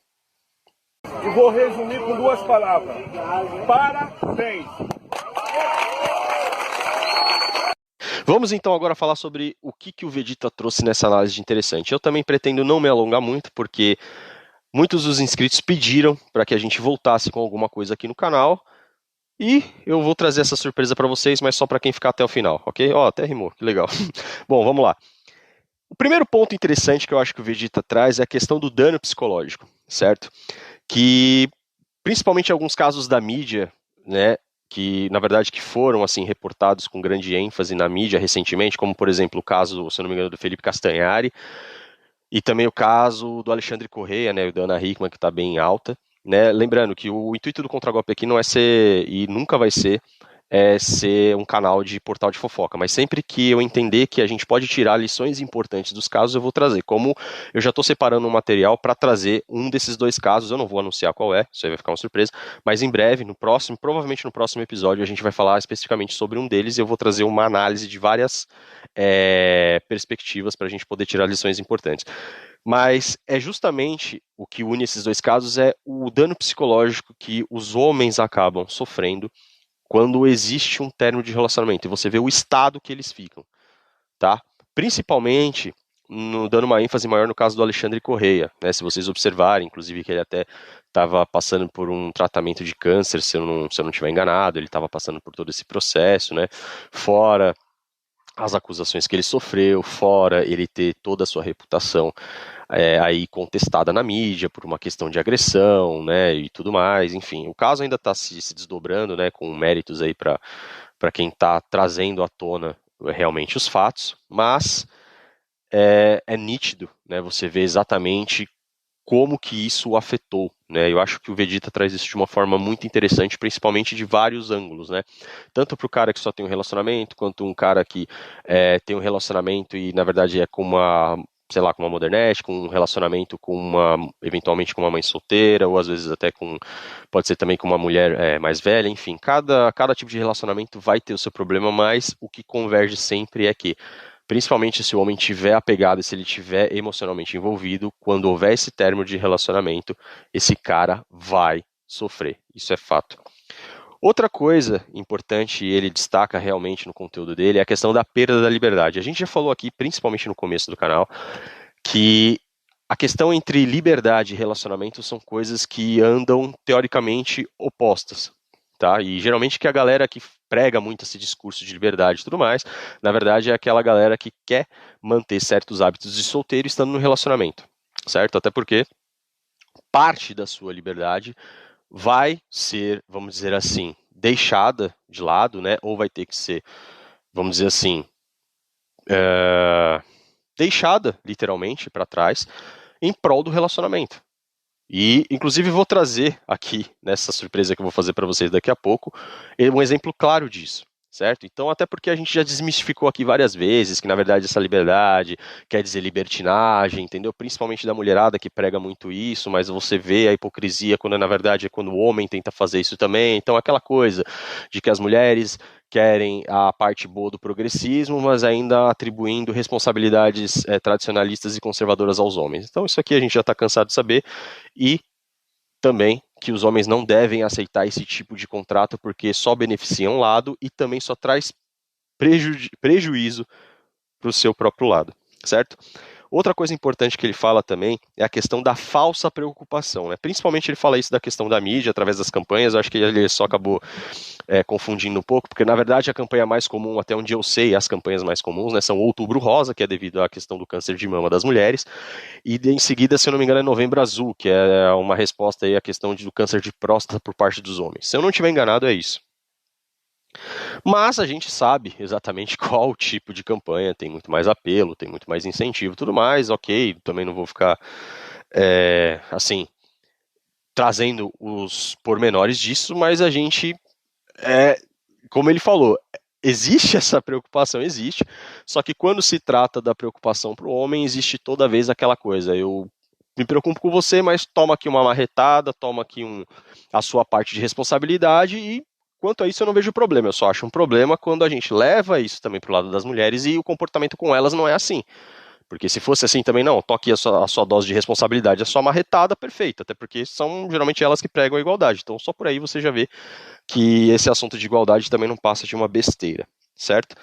E vou resumir com duas palavras. Parabéns! Vamos então agora falar sobre o que o Vegeta trouxe nessa análise de interessante. Eu também pretendo não me alongar muito, porque muitos dos inscritos pediram para que a gente voltasse com alguma coisa aqui no canal, e eu vou trazer essa surpresa para vocês, mas só para quem ficar até o final, ok? Ó, até rimou, que legal. Bom, vamos lá. O primeiro ponto interessante que eu acho que o Vegeta traz é a questão do dano psicológico, certo? Que, principalmente em alguns casos da mídia, né, que na verdade que foram assim reportados com grande ênfase na mídia recentemente, como por exemplo o caso, se eu não me engano, do Felipe Castanhari, e também o caso do Alexandre Correia, né, o da Ana Hickman, que está bem alta. Né? Lembrando que o intuito do Contragolpe aqui não é ser, e nunca vai ser um canal de portal de fofoca, mas sempre que eu entender que a gente pode tirar lições importantes dos casos, eu vou trazer. Como eu já estou separando um material para trazer um desses dois casos, eu não vou anunciar qual é, isso aí vai ficar uma surpresa, mas em breve, provavelmente no próximo episódio, a gente vai falar especificamente sobre um deles e eu vou trazer uma análise de várias perspectivas para a gente poder tirar lições importantes. Mas é justamente o que une esses dois casos é o dano psicológico que os homens acabam sofrendo quando existe um término de relacionamento, e você vê o estado que eles ficam, tá? Principalmente dando uma ênfase maior no caso do Alexandre Correia, né? Se vocês observarem, inclusive que ele até estava passando por um tratamento de câncer, se eu não estiver enganado, ele estava passando por todo esse processo, né? Fora as acusações que ele sofreu, fora ele ter toda a sua reputação aí contestada na mídia por uma questão de agressão, né, e tudo mais, enfim, o caso ainda está se desdobrando, né, com méritos aí para quem está trazendo à tona realmente os fatos, mas é nítido, né, você vê exatamente como que isso o afetou, né? Eu acho que o Vegeta traz isso de uma forma muito interessante, principalmente de vários ângulos, né? Tanto para o cara que só tem um relacionamento, quanto um cara que tem um relacionamento e, na verdade, é com uma sei lá, com uma modernete, com um relacionamento com eventualmente com uma mãe solteira, ou às vezes até pode ser também com uma mulher mais velha, enfim, cada tipo de relacionamento vai ter o seu problema, mas o que converge sempre é que, principalmente se o homem tiver apegado e se ele tiver emocionalmente envolvido, quando houver esse término de relacionamento, esse cara vai sofrer, isso é fato. Outra coisa importante, e ele destaca realmente no conteúdo dele, é a questão da perda da liberdade. A gente já falou aqui, principalmente no começo do canal, que a questão entre liberdade e relacionamento são coisas que andam teoricamente opostas, tá? E geralmente que a galera que prega muito esse discurso de liberdade e tudo mais, na verdade é aquela galera que quer manter certos hábitos de solteiro estando no relacionamento, certo? Até porque parte da sua liberdade vai ser, vamos dizer assim, deixada de lado, né? Ou vai ter que ser, vamos dizer assim, deixada literalmente para trás em prol do relacionamento. E, inclusive, vou trazer aqui, nessa surpresa que eu vou fazer para vocês daqui a pouco, um exemplo claro disso, certo? Então, até porque a gente já desmistificou aqui várias vezes que, na verdade, essa liberdade quer dizer libertinagem, entendeu? Principalmente da mulherada que prega muito isso, mas você vê a hipocrisia quando, na verdade, é quando o homem tenta fazer isso também. Então, aquela coisa de que as mulheres querem a parte boa do progressismo, mas ainda atribuindo responsabilidades tradicionalistas e conservadoras aos homens. Então, isso aqui a gente já está cansado de saber. E também que os homens não devem aceitar esse tipo de contrato porque só beneficia um lado e também só traz prejuízo para o seu próprio lado, certo? Outra coisa importante que ele fala também é a questão da falsa preocupação, né? Principalmente ele fala isso da questão da mídia, através das campanhas. Eu acho que ele só acabou confundindo um pouco, porque na verdade a campanha mais comum, até onde eu sei, as campanhas mais comuns, né, são Outubro Rosa, que é devido à questão do câncer de mama das mulheres, e em seguida, se eu não me engano, é Novembro Azul, que é uma resposta aí à questão do câncer de próstata por parte dos homens. Se eu não estiver enganado, é isso. Mas a gente sabe exatamente qual tipo de campanha tem muito mais apelo, tem muito mais incentivo, tudo mais, ok, também não vou ficar assim, trazendo os pormenores disso, mas a gente, como ele falou, existe essa preocupação, existe, só que quando se trata da preocupação para o homem, existe toda vez aquela coisa, eu me preocupo com você, mas toma aqui uma marretada, toma aqui a sua parte de responsabilidade e quanto a isso eu não vejo problema, eu só acho um problema quando a gente leva isso também para o lado das mulheres e o comportamento com elas não é assim. Porque se fosse assim também, não, toque a sua dose de responsabilidade, a sua marretada, perfeito, até porque são geralmente elas que pregam a igualdade. Então só por aí você já vê que esse assunto de igualdade também não passa de uma besteira, certo?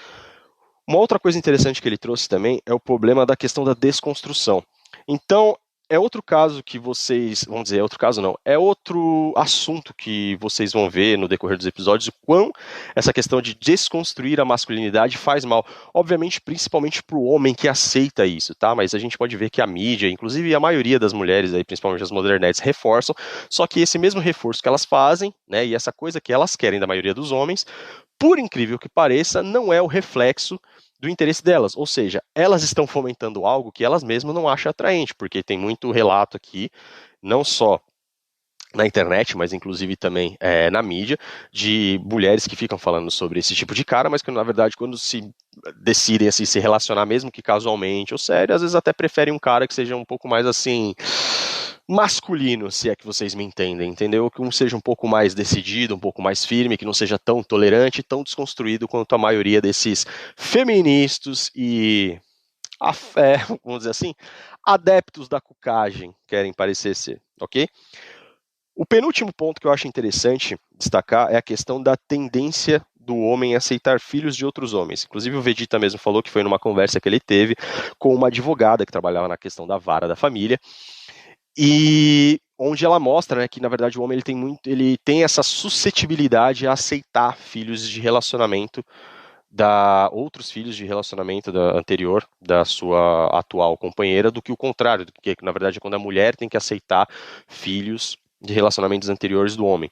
Uma outra coisa interessante que ele trouxe também é o problema da questão da desconstrução. Então, é outro caso que vocês, vamos dizer, é outro caso não, é outro assunto que vocês vão ver no decorrer dos episódios, o quão essa questão de desconstruir a masculinidade faz mal. Obviamente, principalmente para o homem que aceita isso, tá? Mas a gente pode ver que a mídia, inclusive a maioria das mulheres, aí, principalmente as modernetes, reforçam, só que esse mesmo reforço que elas fazem, né, e essa coisa que elas querem da maioria dos homens, por incrível que pareça, não é o reflexo do interesse delas, ou seja, elas estão fomentando algo que elas mesmas não acham atraente, porque tem muito relato aqui, não só na internet, mas inclusive também na mídia, de mulheres que ficam falando sobre esse tipo de cara, mas que na verdade quando se decidem assim, se relacionar mesmo que casualmente ou sério, às vezes até preferem um cara que seja um pouco mais assim masculino, se é que vocês me entendem, entendeu? Que um seja um pouco mais decidido, um pouco mais firme, que não seja tão tolerante, tão desconstruído quanto a maioria desses feministas e vamos dizer assim, adeptos da cucagem querem parecer ser, ok? O penúltimo ponto que eu acho interessante destacar é a questão da tendência do homem a aceitar filhos de outros homens. Inclusive o Vegeta mesmo falou que foi numa conversa que ele teve com uma advogada que trabalhava na questão da vara da família, e onde ela mostra, né, que na verdade o homem ele tem essa suscetibilidade a aceitar filhos de relacionamento outros filhos de relacionamento anterior da sua atual companheira do que o contrário, que na verdade é quando a mulher tem que aceitar filhos de relacionamentos anteriores do homem.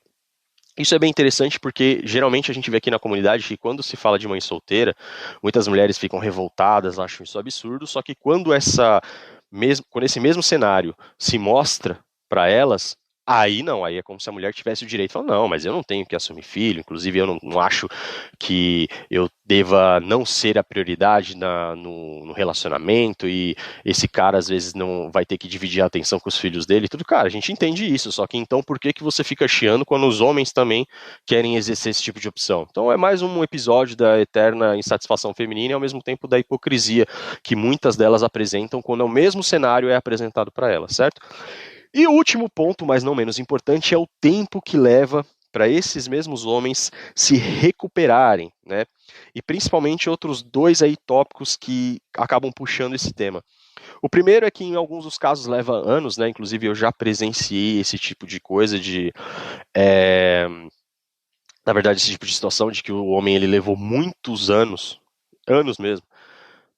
Isso é bem interessante porque geralmente a gente vê aqui na comunidade que quando se fala de mãe solteira, muitas mulheres ficam revoltadas, acham isso absurdo, só que quando esse mesmo cenário se mostra para elas, Aí não, aí é como se a mulher tivesse o direito de falar, não, mas eu não tenho que assumir filho, inclusive eu não acho que eu deva não ser a prioridade no relacionamento, e esse cara às vezes não vai ter que dividir a atenção com os filhos dele, tudo, cara, a gente entende isso, só que então por que você fica chiando quando os homens também querem exercer esse tipo de opção? Então é mais um episódio da eterna insatisfação feminina e ao mesmo tempo da hipocrisia que muitas delas apresentam quando o mesmo cenário é apresentado para elas, certo? E o último ponto, mas não menos importante, é o tempo que leva para esses mesmos homens se recuperarem, né? E principalmente outros dois aí tópicos que acabam puxando esse tema. O primeiro é que em alguns dos casos leva anos, né? Inclusive eu já presenciei esse tipo de coisa na verdade, esse tipo de situação de que o homem ele levou muitos anos mesmo,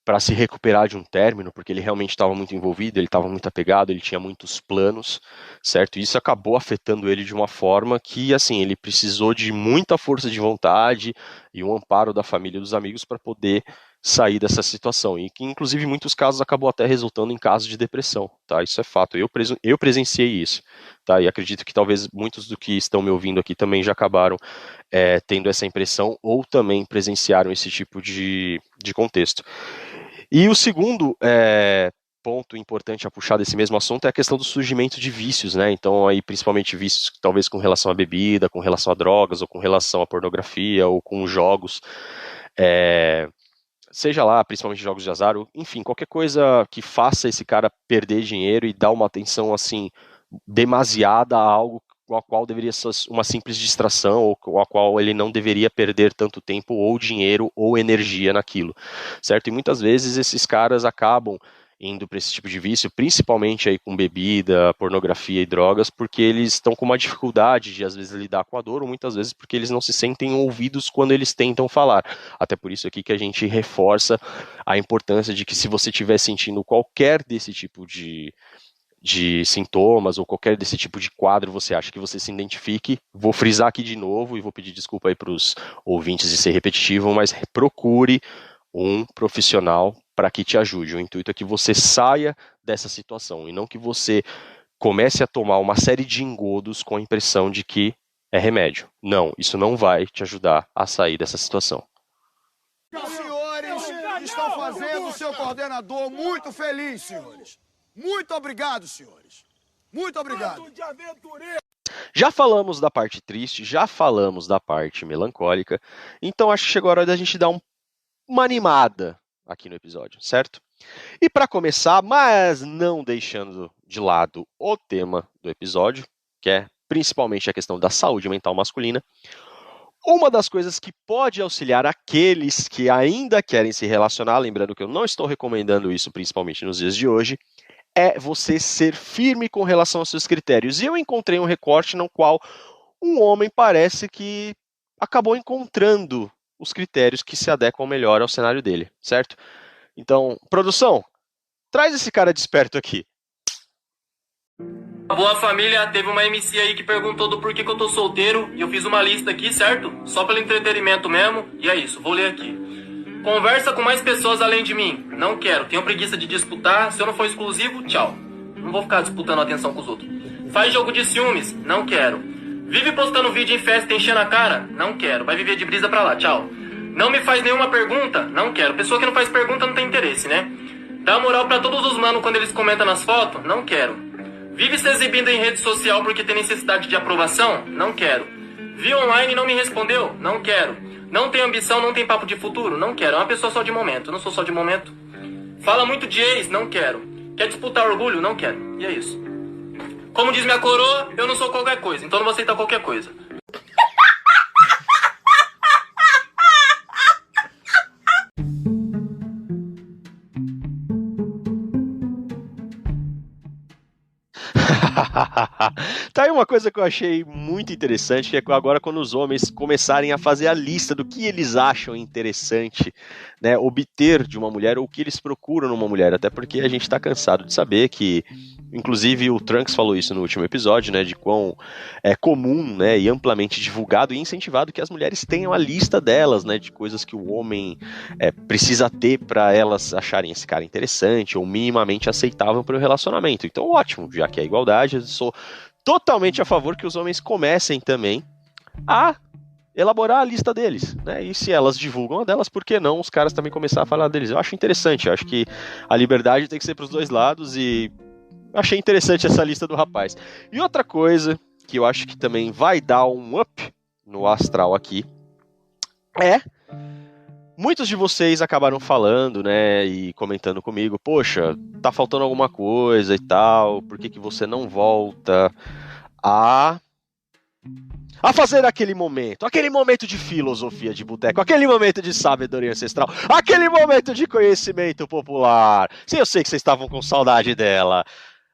para se recuperar de um término, porque ele realmente estava muito envolvido, ele estava muito apegado, ele tinha muitos planos, certo? E isso acabou afetando ele de uma forma que, assim, ele precisou de muita força de vontade e um amparo da família e dos amigos para poder sair dessa situação, e que, inclusive, em muitos casos acabou até resultando em casos de depressão, tá? Isso é fato, eu presenciei isso, tá? E acredito que talvez muitos do que estão me ouvindo aqui também já acabaram tendo essa impressão ou também presenciaram esse tipo de contexto. E o segundo ponto importante a puxar desse mesmo assunto é a questão do surgimento de vícios, né? Então, aí, principalmente vícios talvez com relação à bebida, com relação a drogas, ou com relação à pornografia, ou com jogos, seja lá, principalmente jogos de azar, ou, enfim, qualquer coisa que faça esse cara perder dinheiro e dar uma atenção, assim, demasiada a algo a qual deveria ser uma simples distração, ou a qual ele não deveria perder tanto tempo, ou dinheiro, ou energia naquilo, certo? E muitas vezes esses caras acabam indo para esse tipo de vício, principalmente aí com bebida, pornografia e drogas, porque eles estão com uma dificuldade de às vezes lidar com a dor, ou muitas vezes porque eles não se sentem ouvidos quando eles tentam falar. Até por isso aqui que a gente reforça a importância de que se você estiver sentindo qualquer desse tipo de sintomas ou qualquer desse tipo de quadro você acha que você se identifique, vou frisar aqui de novo e vou pedir desculpa aí para os ouvintes de ser repetitivo, mas procure um profissional para que te ajude. O intuito é que você saia dessa situação e não que você comece a tomar uma série de engodos com a impressão de que é remédio. Não, isso não vai te ajudar a sair dessa situação. Os senhores estão fazendo o seu coordenador muito feliz, senhores. Muito obrigado, senhores. Muito obrigado. Já falamos da parte triste, já falamos da parte melancólica, então acho que chegou a hora da gente dar uma animada aqui no episódio, certo? E para começar, mas não deixando de lado o tema do episódio, que é principalmente a questão da saúde mental masculina, uma das coisas que pode auxiliar aqueles que ainda querem se relacionar, lembrando que eu não estou recomendando isso principalmente nos dias de hoje, é você ser firme com relação aos seus critérios. E eu encontrei um recorte no qual um homem parece que acabou encontrando os critérios que se adequam melhor ao cenário dele, certo? Então, produção, traz esse cara desperto aqui. Boa família, teve uma MC aí que perguntou do porquê que eu tô solteiro, e eu fiz uma lista aqui, certo? Só pelo entretenimento mesmo, e é isso, vou ler aqui. Conversa com mais pessoas além de mim. Não quero, tenho preguiça de disputar. Se eu não for exclusivo, tchau. Não vou ficar disputando atenção com os outros. Faz jogo de ciúmes? Não quero. Vive postando vídeo em festa enchendo a cara? Não quero. Vai viver de brisa pra lá, tchau. Não me faz nenhuma pergunta? Não quero. Pessoa que não faz pergunta não tem interesse, né? Dá moral pra todos os manos quando eles comentam nas fotos? Não quero. Vive se exibindo em rede social porque tem necessidade de aprovação? Não quero. Vi online e não me respondeu? Não quero. Não tem ambição, não tem papo de futuro? Não quero. É uma pessoa só de momento. Eu não sou só de momento. Fala muito de ex? Não quero. Quer disputar orgulho? Não quero. E é isso. Como diz minha coroa, eu não sou qualquer coisa. Então não vou aceitar qualquer coisa. Tá aí uma coisa que eu achei muito interessante, que é agora quando os homens começarem a fazer a lista do que eles acham interessante, né, obter de uma mulher, ou o que eles procuram numa mulher, até porque a gente está cansado de saber que, inclusive o Trunks falou isso no último episódio, né, de quão é comum, né, e amplamente divulgado e incentivado que as mulheres tenham a lista delas, né, de coisas que o homem precisa ter para elas acharem esse cara interessante ou minimamente aceitável para o relacionamento. Então ótimo, já que é igualdade, eu sou totalmente a favor que os homens comecem também a elaborar a lista deles, né? E se elas divulgam a delas, por que não os caras também começar a falar deles? Eu acho interessante, eu acho que a liberdade tem que ser para os dois lados e achei interessante essa lista do rapaz. E outra coisa que eu acho que também vai dar um up no astral aqui é... Muitos de vocês acabaram falando, né, e comentando comigo, poxa, tá faltando alguma coisa e tal, por que você não volta a fazer aquele momento de filosofia de boteco, aquele momento de sabedoria ancestral, aquele momento de conhecimento popular. Sim, eu sei que vocês estavam com saudade dela,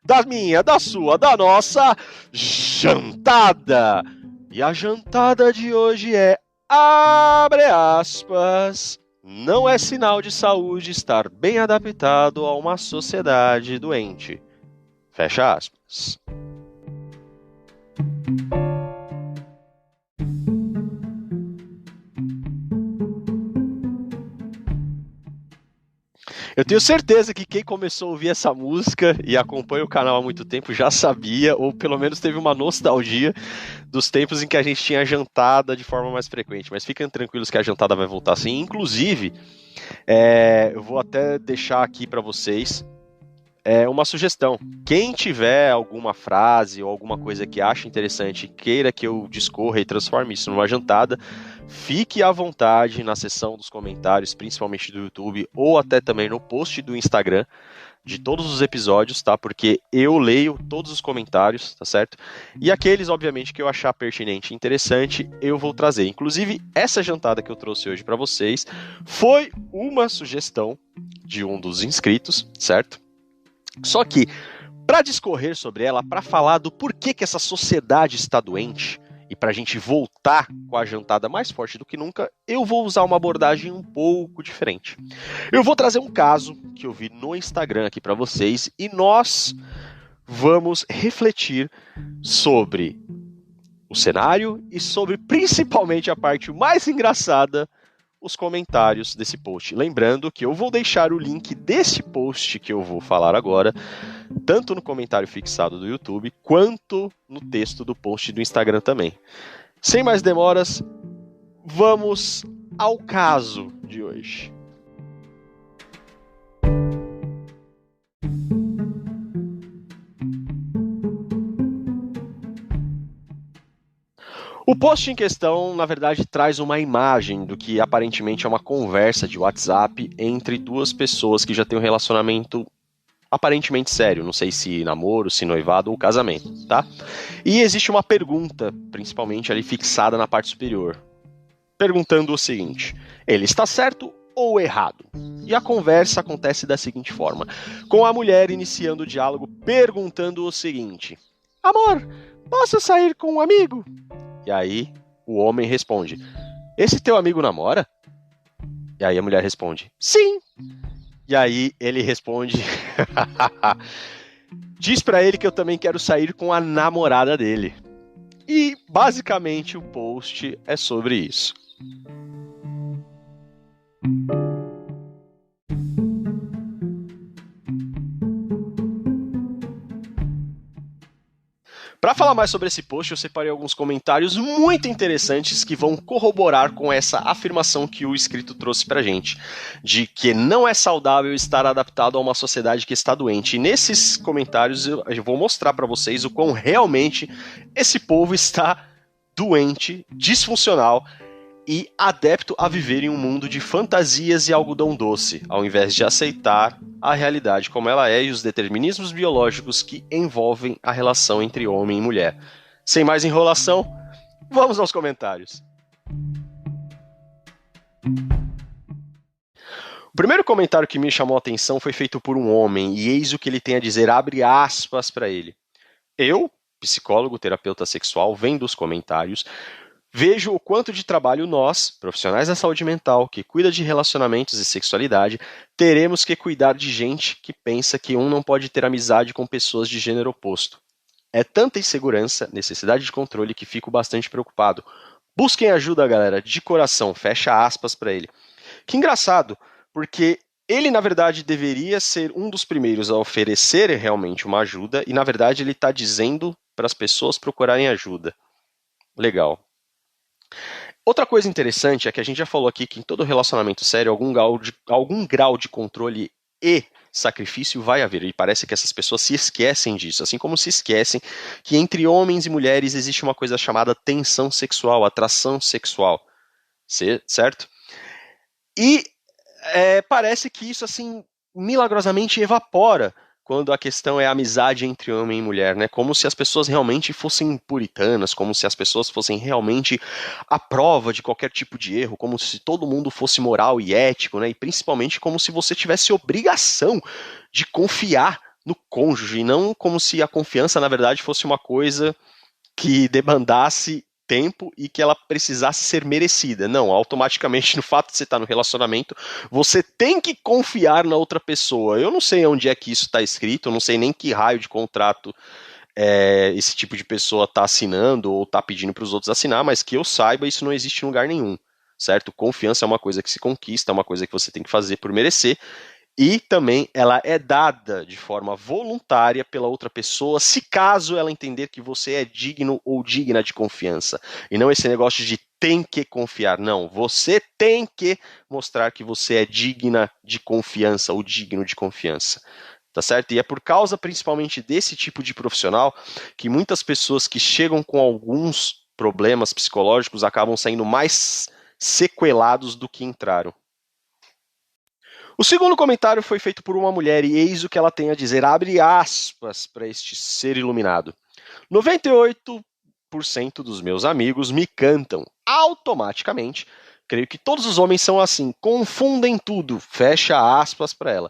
da minha, da sua, da nossa jantada. E a jantada de hoje é, abre aspas, não é sinal de saúde estar bem adaptado a uma sociedade doente. Fecha aspas. Eu tenho certeza que quem começou a ouvir essa música e acompanha o canal há muito tempo já sabia, ou pelo menos teve uma nostalgia dos tempos em que a gente tinha jantada de forma mais frequente. Mas fiquem tranquilos que a jantada vai voltar sim. Inclusive, eu vou até deixar aqui para vocês uma sugestão. Quem tiver alguma frase ou alguma coisa que acha interessante e queira que eu discorra e transforme isso numa jantada, fique à vontade na seção dos comentários, principalmente do YouTube, ou até também no post do Instagram de todos os episódios, tá? Porque eu leio todos os comentários, tá certo? E aqueles, obviamente, que eu achar pertinente e interessante, eu vou trazer. Inclusive, essa jantada que eu trouxe hoje para vocês foi uma sugestão de um dos inscritos, certo? Só que, para discorrer sobre ela, para falar do porquê que essa sociedade está doente, e para a gente voltar com a jantada mais forte do que nunca, eu vou usar uma abordagem um pouco diferente. Eu vou trazer um caso que eu vi no Instagram aqui para vocês, e nós vamos refletir sobre o cenário e sobre, principalmente, a parte mais engraçada, os comentários desse post. Lembrando que eu vou deixar o link desse post que eu vou falar agora, tanto no comentário fixado do YouTube, quanto no texto do post do Instagram também. Sem mais demoras, vamos ao caso de hoje. O post em questão, na verdade, traz uma imagem do que aparentemente é uma conversa de WhatsApp entre duas pessoas que já têm um relacionamento aparentemente sério, não sei se namoro, se noivado ou casamento, tá? E existe uma pergunta, principalmente ali fixada na parte superior, perguntando o seguinte: ele está certo ou errado? E a conversa acontece da seguinte forma, com a mulher iniciando o diálogo perguntando o seguinte: amor, posso sair com um amigo? E aí o homem responde: esse teu amigo namora? E aí a mulher responde: sim. E aí ele responde: diz pra ele que eu também quero sair com a namorada dele. E basicamente o post é sobre isso. Para falar mais sobre esse post, eu separei alguns comentários muito interessantes que vão corroborar com essa afirmação que o inscrito trouxe pra gente, de que não é saudável estar adaptado a uma sociedade que está doente. E nesses comentários eu vou mostrar para vocês o quão realmente esse povo está doente, disfuncional e adepto a viver em um mundo de fantasias e algodão doce, ao invés de aceitar a realidade como ela é e os determinismos biológicos que envolvem a relação entre homem e mulher. Sem mais enrolação, vamos aos comentários. O primeiro comentário que me chamou a atenção foi feito por um homem, e eis o que ele tem a dizer, abre aspas para ele. Eu, psicólogo, terapeuta sexual, vendo os comentários, vejo o quanto de trabalho nós, profissionais da saúde mental, que cuida de relacionamentos e sexualidade, teremos que cuidar de gente que pensa que um não pode ter amizade com pessoas de gênero oposto. É tanta insegurança, necessidade de controle que fico bastante preocupado. Busquem ajuda, galera, de coração, fecha aspas para ele. Que engraçado, porque ele, na verdade, deveria ser um dos primeiros a oferecer realmente uma ajuda, e, na verdade, ele está dizendo para as pessoas procurarem ajuda. Legal. Outra coisa interessante é que a gente já falou aqui que em todo relacionamento sério, algum grau de controle e sacrifício vai haver. E parece que essas pessoas se esquecem disso, assim como se esquecem que entre homens e mulheres existe uma coisa chamada tensão sexual, atração sexual, certo? E parece que isso, assim, milagrosamente evapora quando a questão é a amizade entre homem e mulher, né? Como se as pessoas realmente fossem puritanas, como se as pessoas fossem realmente à prova de qualquer tipo de erro, como se todo mundo fosse moral e ético, né? E principalmente como se você tivesse obrigação de confiar no cônjuge, e não como se a confiança, na verdade, fosse uma coisa que demandasse tempo e que ela precisasse ser merecida. Não, automaticamente no fato de você estar no relacionamento, você tem que confiar na outra pessoa. Eu não sei onde é que isso está escrito, eu não sei nem que raio de contrato esse tipo de pessoa está assinando ou está pedindo para os outros assinar, mas que eu saiba, isso não existe em lugar nenhum, certo? Confiança é uma coisa que se conquista, é uma coisa que você tem que fazer por merecer, e também ela é dada de forma voluntária pela outra pessoa, se caso ela entender que você é digno ou digna de confiança. E não esse negócio de tem que confiar. Não, você tem que mostrar que você é digna de confiança ou digno de confiança. Tá certo? E é por causa principalmente desse tipo de profissional que muitas pessoas que chegam com alguns problemas psicológicos acabam saindo mais sequelados do que entraram. O segundo comentário foi feito por uma mulher e eis o que ela tem a dizer, abre aspas para este ser iluminado. 98% dos meus amigos me cantam automaticamente. Creio que todos os homens são assim, confundem tudo, fecha aspas para ela.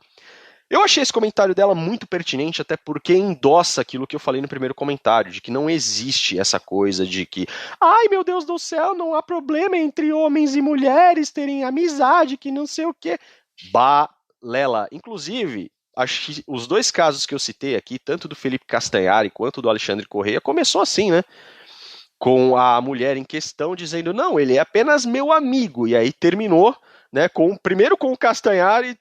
Eu achei esse comentário dela muito pertinente, até porque endossa aquilo que eu falei no primeiro comentário, de que não existe essa coisa de que, ai meu Deus do céu, não há problema entre homens e mulheres terem amizade, que não sei o quê. Balela. Inclusive, acho que os dois casos que eu citei aqui, tanto do Felipe Castanhari quanto do Alexandre Correia, começou assim, né? Com a mulher em questão dizendo, não, ele é apenas meu amigo, e aí terminou, né, primeiro com o Castanhari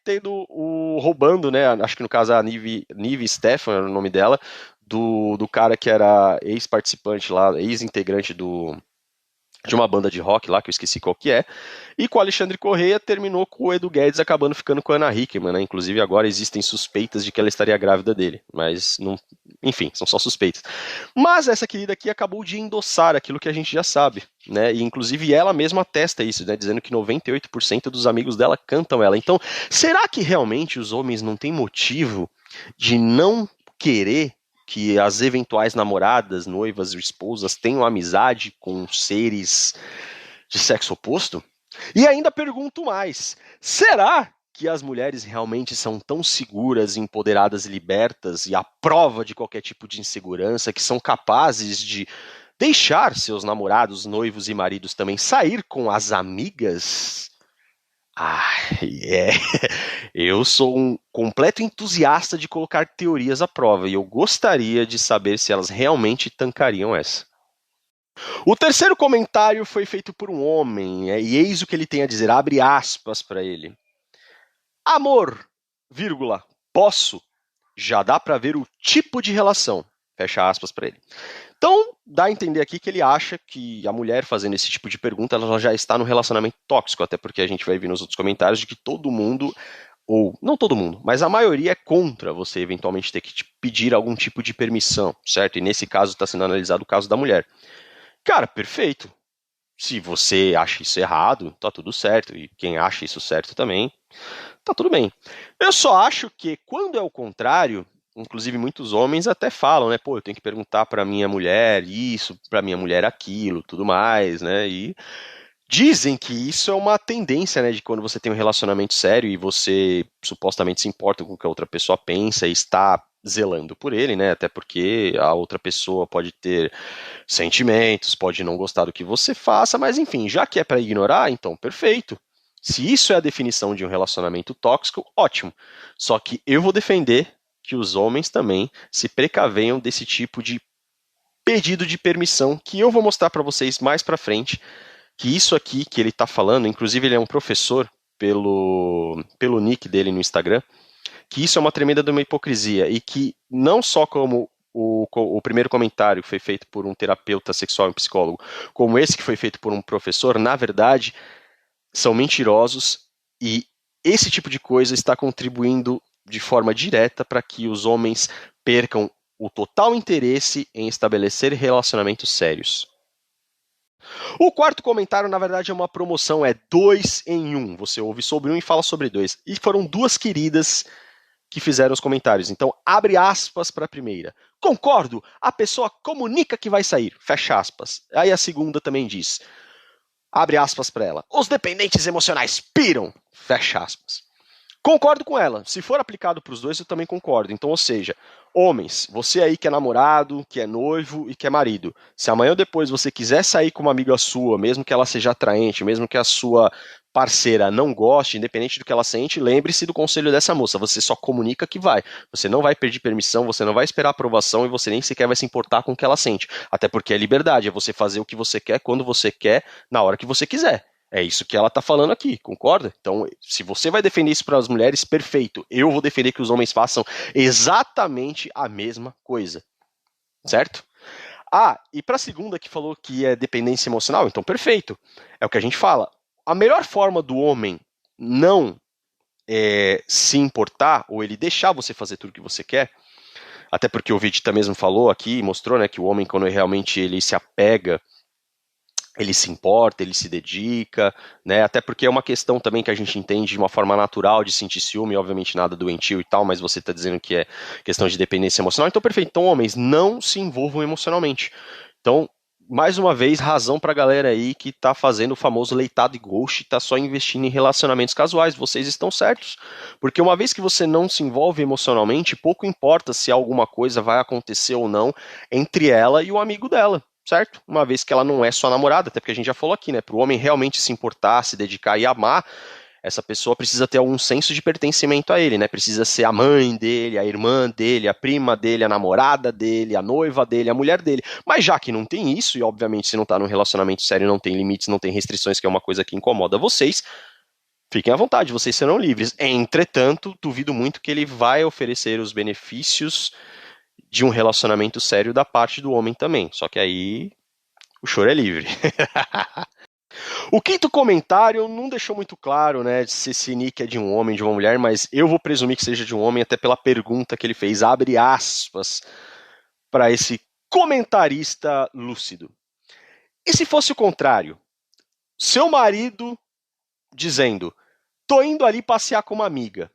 roubando, né, acho que no caso a Nive Stefan era o nome dela, do cara que era ex-participante lá, ex-integrante de uma banda de rock lá, que eu esqueci qual que é, e com o Alexandre Correia terminou com o Edu Guedes acabando ficando com a Ana Hickman, né? Inclusive agora existem suspeitas de que ela estaria grávida dele, mas não, enfim, são só suspeitas. Mas essa querida aqui acabou de endossar aquilo que a gente já sabe, né? E inclusive ela mesma atesta isso, né? Dizendo que 98% dos amigos dela cantam ela. Então, será que realmente os homens não têm motivo de não querer que as eventuais namoradas, noivas e esposas tenham amizade com seres de sexo oposto? E ainda pergunto mais, será que as mulheres realmente são tão seguras, empoderadas e libertas e à prova de qualquer tipo de insegurança que são capazes de deixar seus namorados, noivos e maridos também sair com as amigas? Eu sou um completo entusiasta de colocar teorias à prova e eu gostaria de saber se elas realmente tancariam essa. O terceiro comentário foi feito por um homem, e eis o que ele tem a dizer, abre aspas para ele. Amor, vírgula, posso, já dá para ver o tipo de relação, fecha aspas para ele. Então, dá a entender aqui que ele acha que a mulher fazendo esse tipo de pergunta, ela já está no relacionamento tóxico, até porque a gente vai ver nos outros comentários de que todo mundo, ou não todo mundo, mas a maioria é contra você eventualmente ter que pedir algum tipo de permissão, certo? E nesse caso está sendo analisado o caso da mulher. Cara, perfeito. Se você acha isso errado, tá tudo certo. E quem acha isso certo também, tá tudo bem. Eu só acho que quando é o contrário, inclusive muitos homens até falam, né? Pô, eu tenho que perguntar pra minha mulher isso, pra minha mulher aquilo, tudo mais, né? E dizem que isso é uma tendência, né? De quando você tem um relacionamento sério e você supostamente se importa com o que a outra pessoa pensa e está zelando por ele, né? Até porque a outra pessoa pode ter sentimentos, pode não gostar do que você faça, mas enfim, já que é para ignorar, então perfeito. Se isso é a definição de um relacionamento tóxico, ótimo. Só que eu vou defender que os homens também se precavenham desse tipo de pedido de permissão, que eu vou mostrar para vocês mais para frente, que isso aqui que ele está falando, inclusive ele é um professor pelo nick dele no Instagram, que isso é uma tremenda de uma hipocrisia, e que não só como o primeiro comentário que foi feito por um terapeuta sexual e psicólogo, como esse que foi feito por um professor, na verdade, são mentirosos e esse tipo de coisa está contribuindo de forma direta para que os homens percam o total interesse em estabelecer relacionamentos sérios. O quarto comentário, na verdade, é uma promoção, é 2 em 1. Você ouve sobre um e fala sobre 2. E foram duas queridas que fizeram os comentários. Então, abre aspas para a primeira. Concordo, a pessoa comunica que vai sair. Fecha aspas. Aí a segunda também diz. Abre aspas para ela. Os dependentes emocionais piram. Fecha aspas. Concordo com ela. Se for aplicado para os dois, eu também concordo. Então, ou seja, homens, você aí que é namorado, que é noivo e que é marido, se amanhã ou depois você quiser sair com uma amiga sua, mesmo que ela seja atraente, mesmo que a sua parceira não goste, independente do que ela sente, lembre-se do conselho dessa moça. Você só comunica que vai. Você não vai pedir permissão, você não vai esperar aprovação e você nem sequer vai se importar com o que ela sente. Até porque é liberdade, é você fazer o que você quer, quando você quer, na hora que você quiser. É isso que ela está falando aqui, concorda? Então, se você vai defender isso para as mulheres, perfeito. Eu vou defender que os homens façam exatamente a mesma coisa. Certo? Ah, e para a segunda que falou que é dependência emocional, então perfeito. É o que a gente fala. A melhor forma do homem não se importar, ou ele deixar você fazer tudo o que você quer, até porque o Vegeta mesmo falou aqui, mostrou, né, que o homem, quando realmente ele se apega, ele se importa, ele se dedica, né? Até porque é uma questão também que a gente entende de uma forma natural de sentir ciúme, obviamente nada doentio e tal, mas você está dizendo que é questão de dependência emocional. Então, perfeito. Então, homens, não se envolvam emocionalmente. Então, mais uma vez, razão pra galera aí que tá fazendo o famoso leitado e ghost e tá só investindo em relacionamentos casuais. Vocês estão certos. Porque uma vez que você não se envolve emocionalmente, pouco importa se alguma coisa vai acontecer ou não entre ela e o amigo dela. Certo? Uma vez que ela não é sua namorada, até porque a gente já falou aqui, né? Para o homem realmente se importar, se dedicar e amar, essa pessoa precisa ter algum senso de pertencimento a ele, né? Precisa ser a mãe dele, a irmã dele, a prima dele, a namorada dele, a noiva dele, a mulher dele. Mas já que não tem isso, e obviamente se não tá num relacionamento sério, não tem limites, não tem restrições, que é uma coisa que incomoda vocês, fiquem à vontade, vocês serão livres. Entretanto, duvido muito que ele vai oferecer os benefícios de um relacionamento sério da parte do homem também. Só que aí o choro é livre. O quinto comentário não deixou muito claro, né, se esse nick é de um homem, de uma mulher, mas eu vou presumir que seja de um homem, até pela pergunta que ele fez. Abre aspas para esse comentarista lúcido. E se fosse o contrário? Seu marido dizendo, tô indo ali passear com uma amiga.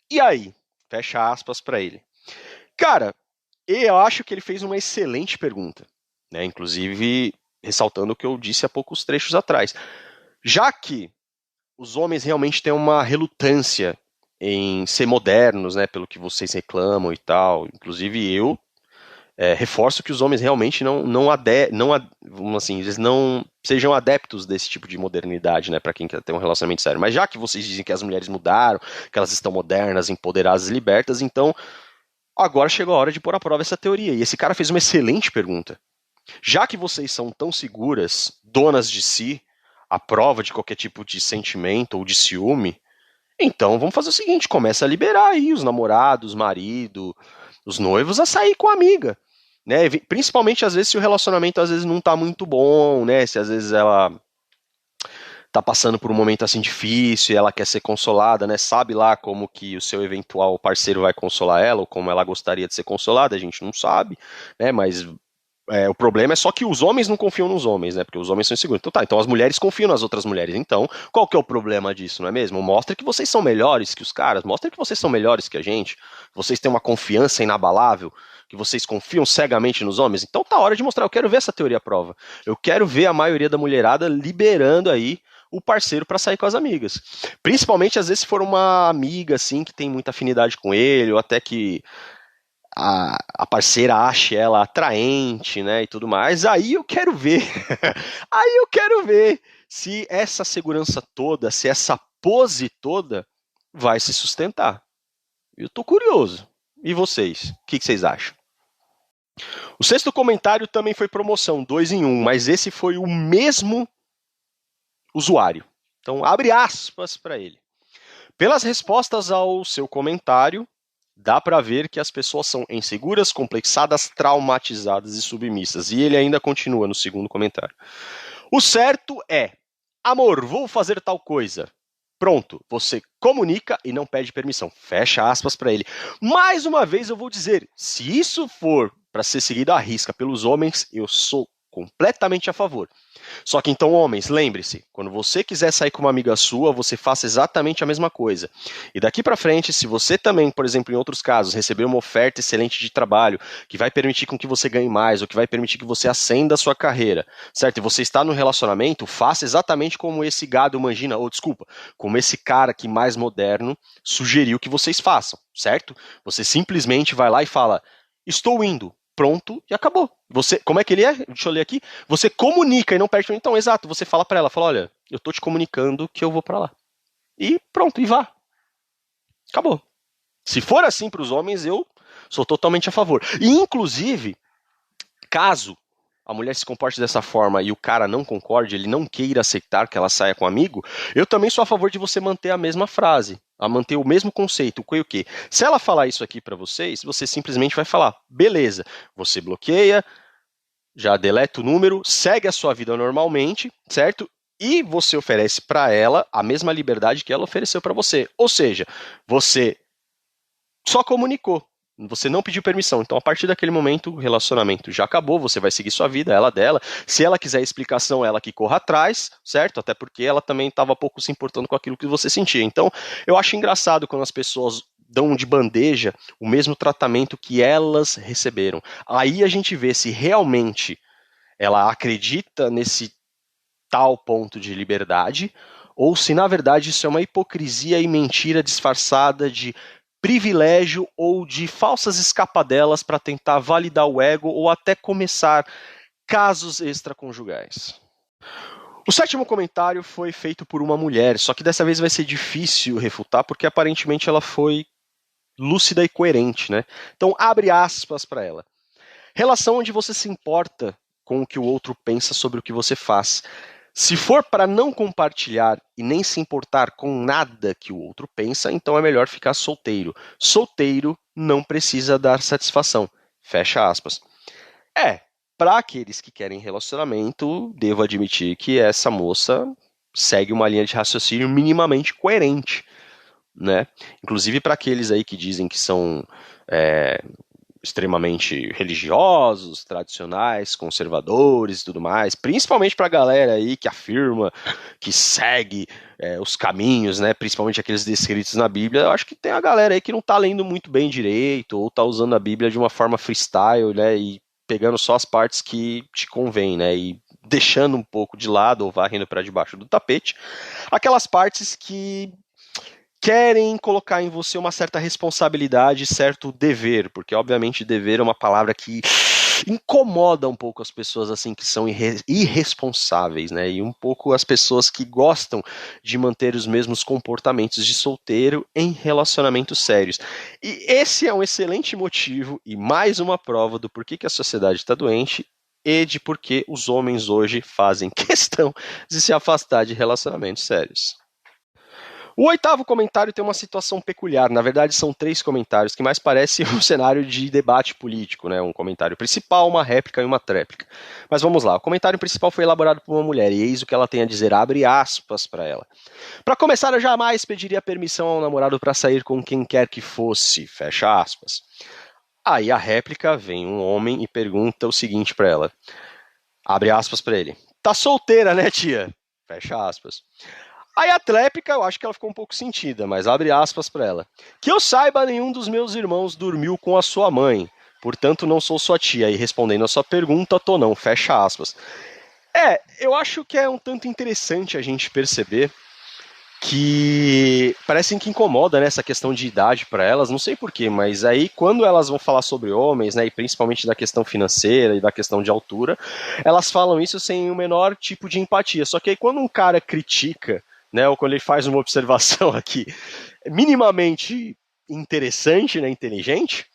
E aí? Fecha aspas para ele. Cara, eu acho que ele fez uma excelente pergunta, né? Inclusive ressaltando o que eu disse há poucos trechos atrás. Já que os homens realmente têm uma relutância em ser modernos, né, pelo que vocês reclamam e tal, inclusive eu reforço que os homens realmente assim, eles não sejam adeptos desse tipo de modernidade, né, para quem quer ter um relacionamento sério. Mas já que vocês dizem que as mulheres mudaram, que elas estão modernas, empoderadas e libertas, então agora chegou a hora de pôr à prova essa teoria. E esse cara fez uma excelente pergunta. Já que vocês são tão seguras, donas de si, à prova de qualquer tipo de sentimento ou de ciúme, então vamos fazer o seguinte, começa a liberar aí os namorados, marido, os noivos a sair com a amiga. Né? Principalmente às vezes se o relacionamento às vezes não tá muito bom, né? Se às vezes ela tá passando por um momento assim difícil e ela quer ser consolada, né? Sabe lá como que o seu eventual parceiro vai consolar ela ou como ela gostaria de ser consolada, a gente não sabe, né? Mas o problema é só que os homens não confiam nos homens, né? Porque os homens são inseguros. Então tá, então as mulheres confiam nas outras mulheres. Então, qual que é o problema disso, não é mesmo? Mostra que vocês são melhores que os caras, mostra que vocês são melhores que a gente, vocês têm uma confiança inabalável, que vocês confiam cegamente nos homens. Então tá hora de mostrar, eu quero ver essa teoria à prova. Eu quero ver a maioria da mulherada liberando aí o parceiro para sair com as amigas. Principalmente, às vezes, se for uma amiga, assim, que tem muita afinidade com ele, ou até que a parceira ache ela atraente, né, e tudo mais. Aí eu quero ver. Aí eu quero ver se essa segurança toda, se essa pose toda vai se sustentar. Eu tô curioso. E vocês? O que vocês acham? O sexto comentário também foi promoção, 2 em 1, mas esse foi o mesmo usuário. Então, abre aspas para ele. Pelas respostas ao seu comentário, Dá pra ver que as pessoas são inseguras, complexadas, traumatizadas e submissas. E ele ainda continua no segundo comentário. O certo é: amor, vou fazer tal coisa. Pronto, você comunica e não pede permissão. Fecha aspas para ele. Mais uma vez eu vou dizer, se isso for para ser seguido à risca pelos homens, eu sou completamente a favor. Só que então, homens, lembre-se, quando você quiser sair com uma amiga sua, você faça exatamente a mesma coisa. E daqui para frente, se você também, por exemplo, em outros casos, receber uma oferta excelente de trabalho, que vai permitir com que você ganhe mais, ou que vai permitir que você ascenda a sua carreira, certo? E você está no relacionamento, faça exatamente como esse gado mangina, ou desculpa, como esse cara aqui mais moderno sugeriu que vocês façam, certo? Você simplesmente vai lá e fala, estou indo. Pronto e acabou. Você, como é que ele é? Deixa eu ler aqui. Você comunica e não perde. Então, exato, você fala pra ela, fala, olha, eu tô te comunicando que eu vou pra lá. E pronto, e vá. Acabou. Se for assim pros homens, eu sou totalmente a favor. E, inclusive, caso a mulher se comporte dessa forma e o cara não concorde, ele não queira aceitar que ela saia com um amigo, eu também sou a favor de você manter a mesma frase, a manter o mesmo conceito, o que. Se ela falar isso aqui pra vocês, você simplesmente vai falar, beleza, você bloqueia, já deleta o número, segue a sua vida normalmente, certo? E você oferece pra ela a mesma liberdade que ela ofereceu pra você. Ou seja, você só comunicou. Você não pediu permissão, então a partir daquele momento o relacionamento já acabou, você vai seguir sua vida, ela dela. Se ela quiser explicação, ela que corra atrás, certo? Até porque ela também estava pouco se importando com aquilo que você sentia. Então eu acho engraçado quando as pessoas dão de bandeja o mesmo tratamento que elas receberam. Aí a gente vê se realmente ela acredita nesse tal ponto de liberdade ou se na verdade isso é uma hipocrisia e mentira disfarçada de privilégio ou de falsas escapadelas para tentar validar o ego ou até começar casos extraconjugais. O 7º comentário foi feito por uma mulher, só que dessa vez vai ser difícil refutar porque aparentemente ela foi lúcida e coerente, né? Então abre aspas para ela. Relação onde você se importa com o que o outro pensa sobre o que você faz. Se for para não compartilhar e nem se importar com nada que o outro pensa, então é melhor ficar solteiro. Solteiro não precisa dar satisfação. Fecha aspas. Para aqueles que querem relacionamento, devo admitir que essa moça segue uma linha de raciocínio minimamente coerente, né? Inclusive para aqueles aí que dizem que são extremamente religiosos, tradicionais, conservadores e tudo mais, principalmente pra galera aí que afirma, que segue os caminhos, né, principalmente aqueles descritos na Bíblia. Eu acho que tem a galera aí que não tá lendo muito bem direito, ou tá usando a Bíblia de uma forma freestyle, né, e pegando só as partes que te convém, né, e deixando um pouco de lado, ou varrendo para debaixo do tapete, aquelas partes que querem colocar em você uma certa responsabilidade, certo dever, porque obviamente dever é uma palavra que incomoda um pouco as pessoas assim que são irresponsáveis, né? E um pouco as pessoas que gostam de manter os mesmos comportamentos de solteiro em relacionamentos sérios. E esse é um excelente motivo e mais uma prova do porquê que a sociedade está doente e de porquê os homens hoje fazem questão de se afastar de relacionamentos sérios. O 8º comentário tem uma situação peculiar, na verdade são 3 comentários, que mais parece um cenário de debate político, né? Um comentário principal, uma réplica e uma tréplica. Mas vamos lá, o comentário principal foi elaborado por uma mulher, e eis o que ela tem a dizer, abre aspas para ela. Para começar, eu jamais pediria permissão ao namorado para sair com quem quer que fosse, fecha aspas. Aí a réplica, vem um homem e pergunta o seguinte para ela, abre aspas para ele, tá solteira, né, tia? Fecha aspas. Aí a tréplica, eu acho que ela ficou um pouco sentida, mas abre aspas para ela. Que eu saiba, nenhum dos meus irmãos dormiu com a sua mãe, portanto não sou sua tia. E respondendo a sua pergunta, tô não, fecha aspas. Eu acho que é um tanto interessante a gente perceber que parece que incomoda, né, essa questão de idade para elas, não sei porquê, mas aí quando elas vão falar sobre homens, né, e principalmente da questão financeira e da questão de altura, elas falam isso sem o menor tipo de empatia. Só que aí quando um cara critica, né, ou quando ele faz uma observação aqui minimamente interessante, né, inteligente,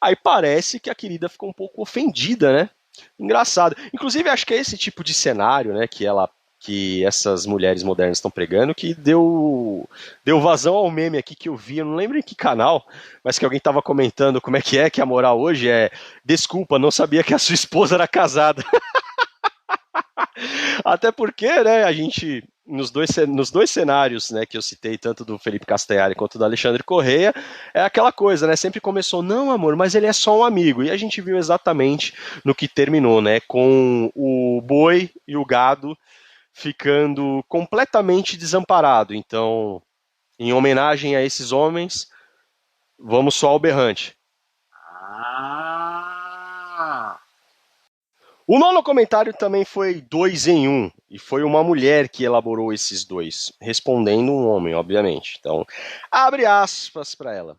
aí parece que a querida ficou um pouco ofendida, né? Engraçado. Inclusive, acho que é esse tipo de cenário, né, que ela que essas mulheres modernas estão pregando, que deu vazão ao meme aqui que eu vi, eu não lembro em que canal, mas que alguém estava comentando como é que a moral hoje é: desculpa, não sabia que a sua esposa era casada. Até porque, né, a gente, nos dois cenários, né, que eu citei, tanto do Felipe Castellari quanto do Alexandre Correia, é aquela coisa, né, sempre começou, não, amor, mas ele é só um amigo, e a gente viu exatamente no que terminou, né, com o boi e o gado ficando completamente desamparado. Então, em homenagem a esses homens, vamos só ao berrante. O nono comentário também foi 2 em 1, e foi uma mulher que elaborou esses dois, respondendo um homem, obviamente. Então, abre aspas para ela.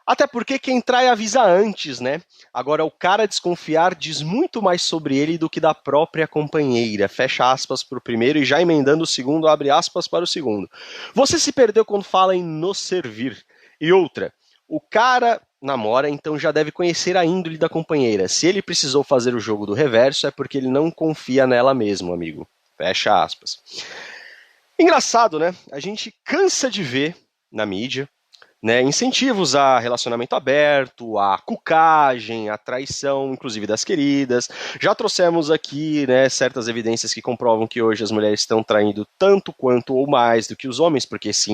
Até porque quem trai avisa antes, né? Agora, o cara desconfiar diz muito mais sobre ele do que da própria companheira. Fecha aspas para o primeiro e já emendando o segundo, abre aspas para o segundo. Você se perdeu quando fala em nos servir. E outra, o cara namora, então já deve conhecer a índole da companheira. Se ele precisou fazer o jogo do reverso, é porque ele não confia nela mesmo, amigo. Fecha aspas. Engraçado, né? A gente cansa de ver na mídia, né, incentivos a relacionamento aberto, a cucagem, a traição, inclusive das queridas. Já trouxemos aqui, né, certas evidências que comprovam que hoje as mulheres estão traindo tanto quanto ou mais do que os homens, porque se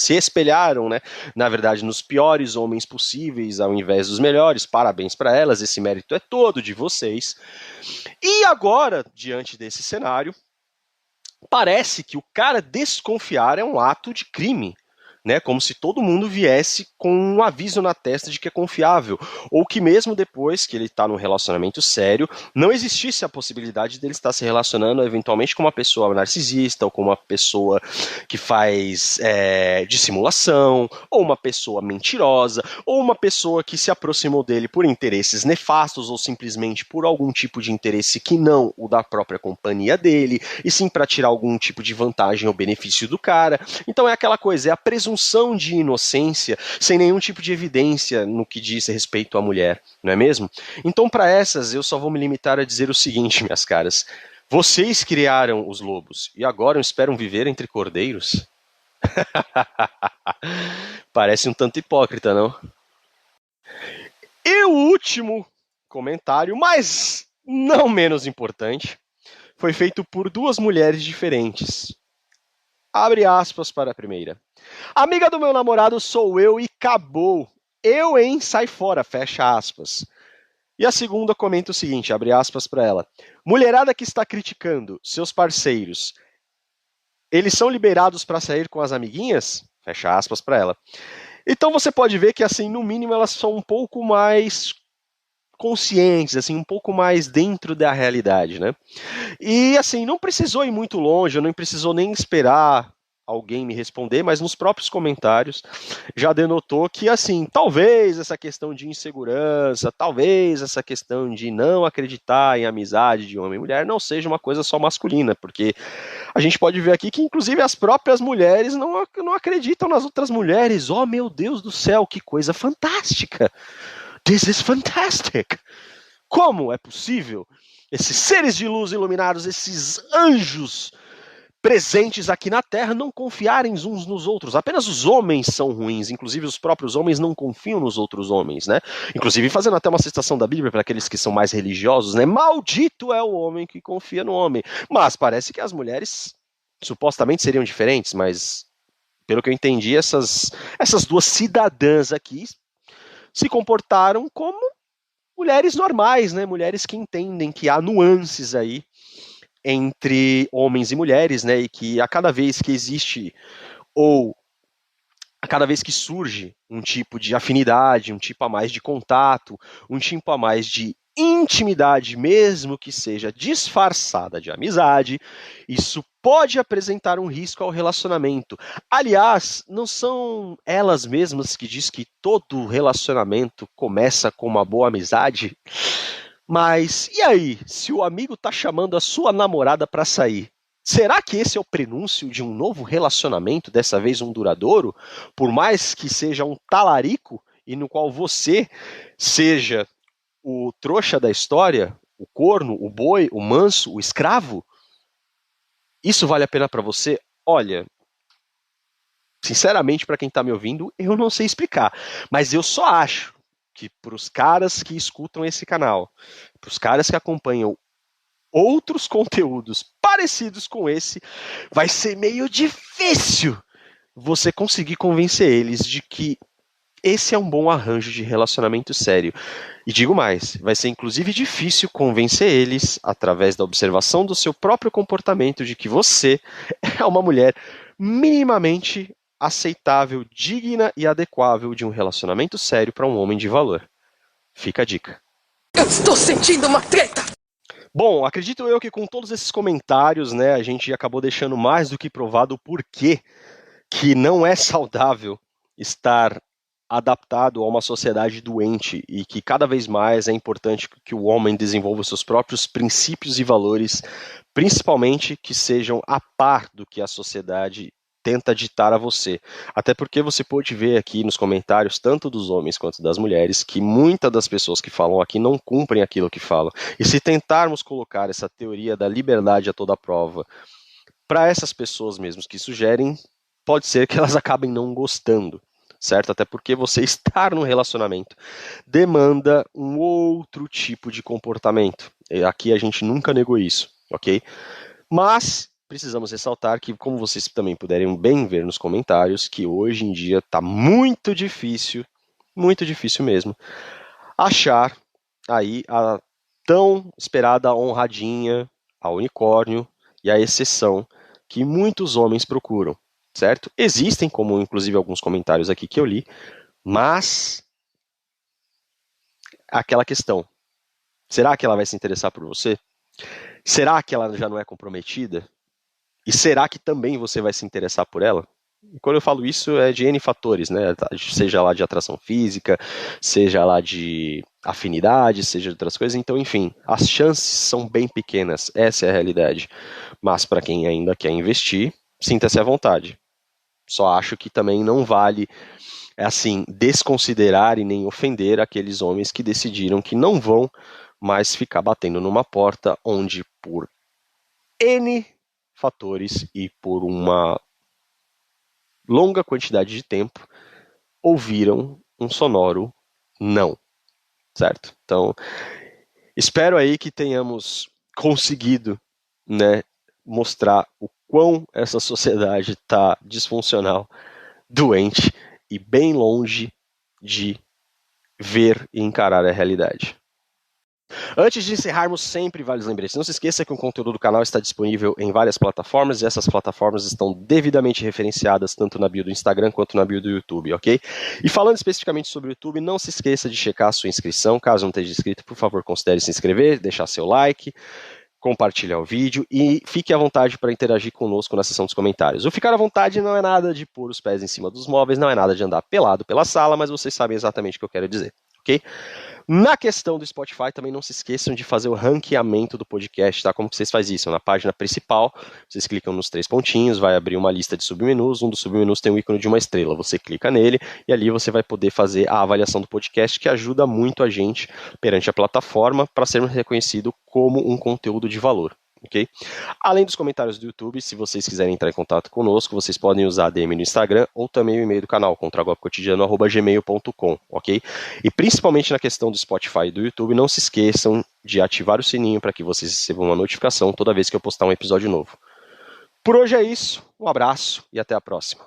espelharam, né, na verdade, nos piores homens possíveis ao invés dos melhores. Parabéns para elas, esse mérito é todo de vocês. E agora, diante desse cenário, parece que o cara desconfiar é um ato de crime. Né, como se todo mundo viesse com um aviso na testa de que é confiável, ou que mesmo depois que ele está num relacionamento sério, não existisse a possibilidade dele estar se relacionando eventualmente com uma pessoa narcisista, ou com uma pessoa que faz dissimulação, ou uma pessoa mentirosa, ou uma pessoa que se aproximou dele por interesses nefastos, ou simplesmente por algum tipo de interesse que não o da própria companhia dele, e sim para tirar algum tipo de vantagem ou benefício do cara. Então é aquela coisa, é a presunção de inocência sem nenhum tipo de evidência no que diz respeito à mulher, não é mesmo? Então, para essas, eu só vou me limitar a dizer o seguinte, minhas caras: vocês criaram os lobos e agora esperam viver entre cordeiros? Parece um tanto hipócrita, não? E o último comentário, mas não menos importante, foi feito por duas mulheres diferentes. Abre aspas para a primeira. Amiga do meu namorado sou eu e acabou. Eu, hein? Sai fora, fecha aspas. E a segunda comenta o seguinte, abre aspas para ela. Mulherada que está criticando seus parceiros, eles são liberados para sair com as amiguinhas? Fecha aspas para ela. Então você pode ver que, assim, no mínimo, elas são um pouco mais conscientes, assim, um pouco mais dentro da realidade, né? E, assim, não precisou ir muito longe, não precisou nem esperar alguém me responder, mas nos próprios comentários já denotou que, assim, talvez essa questão de insegurança, talvez essa questão de não acreditar em amizade de homem e mulher não seja uma coisa só masculina, porque a gente pode ver aqui que, inclusive, as próprias mulheres não acreditam nas outras mulheres. Oh, meu Deus do céu, que coisa fantástica! This is fantastic! Como é possível esses seres de luz iluminados, esses anjos presentes aqui na Terra, não confiarem uns nos outros? Apenas os homens são ruins, inclusive os próprios homens não confiam nos outros homens, né? Inclusive fazendo até uma citação da Bíblia para aqueles que são mais religiosos, né? Maldito é o homem que confia no homem. Mas parece que as mulheres supostamente seriam diferentes, mas pelo que eu entendi, essas duas cidadãs aqui se comportaram como mulheres normais, né? Mulheres que entendem que há nuances aí entre homens e mulheres, né? E que a cada vez que existe ou a cada vez que surge um tipo de afinidade, um tipo a mais de contato, um tipo a mais de intimidade, mesmo que seja disfarçada de amizade, isso pode apresentar um risco ao relacionamento. Aliás, não são elas mesmas que diz que todo relacionamento começa com uma boa amizade? Mas e aí, se o amigo tá chamando a sua namorada para sair, será que esse é o prenúncio de um novo relacionamento, dessa vez um duradouro? Por mais que seja um talarico e no qual você seja o trouxa da história, o corno, o boi, o manso, o escravo? Isso vale a pena para você? Olha, sinceramente, para quem tá me ouvindo, eu não sei explicar. Mas eu só acho que pros caras que escutam esse canal, pros caras que acompanham outros conteúdos parecidos com esse, vai ser meio difícil você conseguir convencer eles de que esse é um bom arranjo de relacionamento sério. E digo mais, vai ser inclusive difícil convencer eles, através da observação do seu próprio comportamento, de que você é uma mulher minimamente aceitável, digna e adequável de um relacionamento sério para um homem de valor. Fica a dica. Eu estou sentindo uma treta! Bom, acredito eu que com todos esses comentários, né, a gente acabou deixando mais do que provado o porquê que não é saudável estar adaptado a uma sociedade doente e que cada vez mais é importante que o homem desenvolva seus próprios princípios e valores, principalmente que sejam a par do que a sociedade tenta ditar a você. Até porque você pode ver aqui nos comentários, tanto dos homens quanto das mulheres, que muitas das pessoas que falam aqui não cumprem aquilo que falam. E se tentarmos colocar essa teoria da liberdade a toda prova para essas pessoas mesmos que sugerem, pode ser que elas acabem não gostando, certo? Até porque você estar num relacionamento demanda um outro tipo de comportamento. E aqui a gente nunca negou isso, ok? Mas precisamos ressaltar que, como vocês também puderem bem ver nos comentários, que hoje em dia está muito difícil mesmo, achar aí a tão esperada honradinha, a unicórnio e a exceção que muitos homens procuram, certo? Existem, como inclusive alguns comentários aqui que eu li, mas aquela questão, será que ela vai se interessar por você? Será que ela já não é comprometida? E será que também você vai se interessar por ela? E quando eu falo isso é de N fatores, né? Seja lá de atração física, seja lá de afinidade, seja de outras coisas. Então, enfim, as chances são bem pequenas, essa é a realidade. Mas para quem ainda quer investir, sinta-se à vontade. Só acho que também não vale, assim, desconsiderar e nem ofender aqueles homens que decidiram que não vão mais ficar batendo numa porta onde, por N fatores e por uma longa quantidade de tempo, ouviram um sonoro não, certo? Então, espero aí que tenhamos conseguido, né, mostrar o quão essa sociedade está disfuncional, doente e bem longe de ver e encarar a realidade. Antes de encerrarmos, sempre vários lembretes. Não se esqueça que o conteúdo do canal está disponível em várias plataformas e essas plataformas estão devidamente referenciadas tanto na bio do Instagram quanto na bio do YouTube, ok? E falando especificamente sobre o YouTube, não se esqueça de checar a sua inscrição. Caso não esteja inscrito, por favor, considere se inscrever, deixar seu like, compartilhar o vídeo e fique à vontade para interagir conosco na seção dos comentários. O ficar à vontade não é nada de pôr os pés em cima dos móveis, não é nada de andar pelado pela sala, mas vocês sabem exatamente o que eu quero dizer, ok? Na questão do Spotify, também não se esqueçam de fazer o ranqueamento do podcast, tá? Como que vocês fazem isso? Na página principal, vocês clicam nos 3 pontinhos, vai abrir uma lista de submenus, um dos submenus tem um ícone de uma estrela, você clica nele e ali você vai poder fazer a avaliação do podcast, que ajuda muito a gente perante a plataforma para sermos reconhecidos como um conteúdo de valor. Okay? Além dos comentários do YouTube, se vocês quiserem entrar em contato conosco, vocês podem usar a DM no Instagram ou também o e-mail do canal, contragolpecotidiano@gmail.com, ok? E principalmente na questão do Spotify e do YouTube, não se esqueçam de ativar o sininho para que vocês recebam uma notificação toda vez que eu postar um episódio novo. Por hoje é isso, um abraço e até a próxima.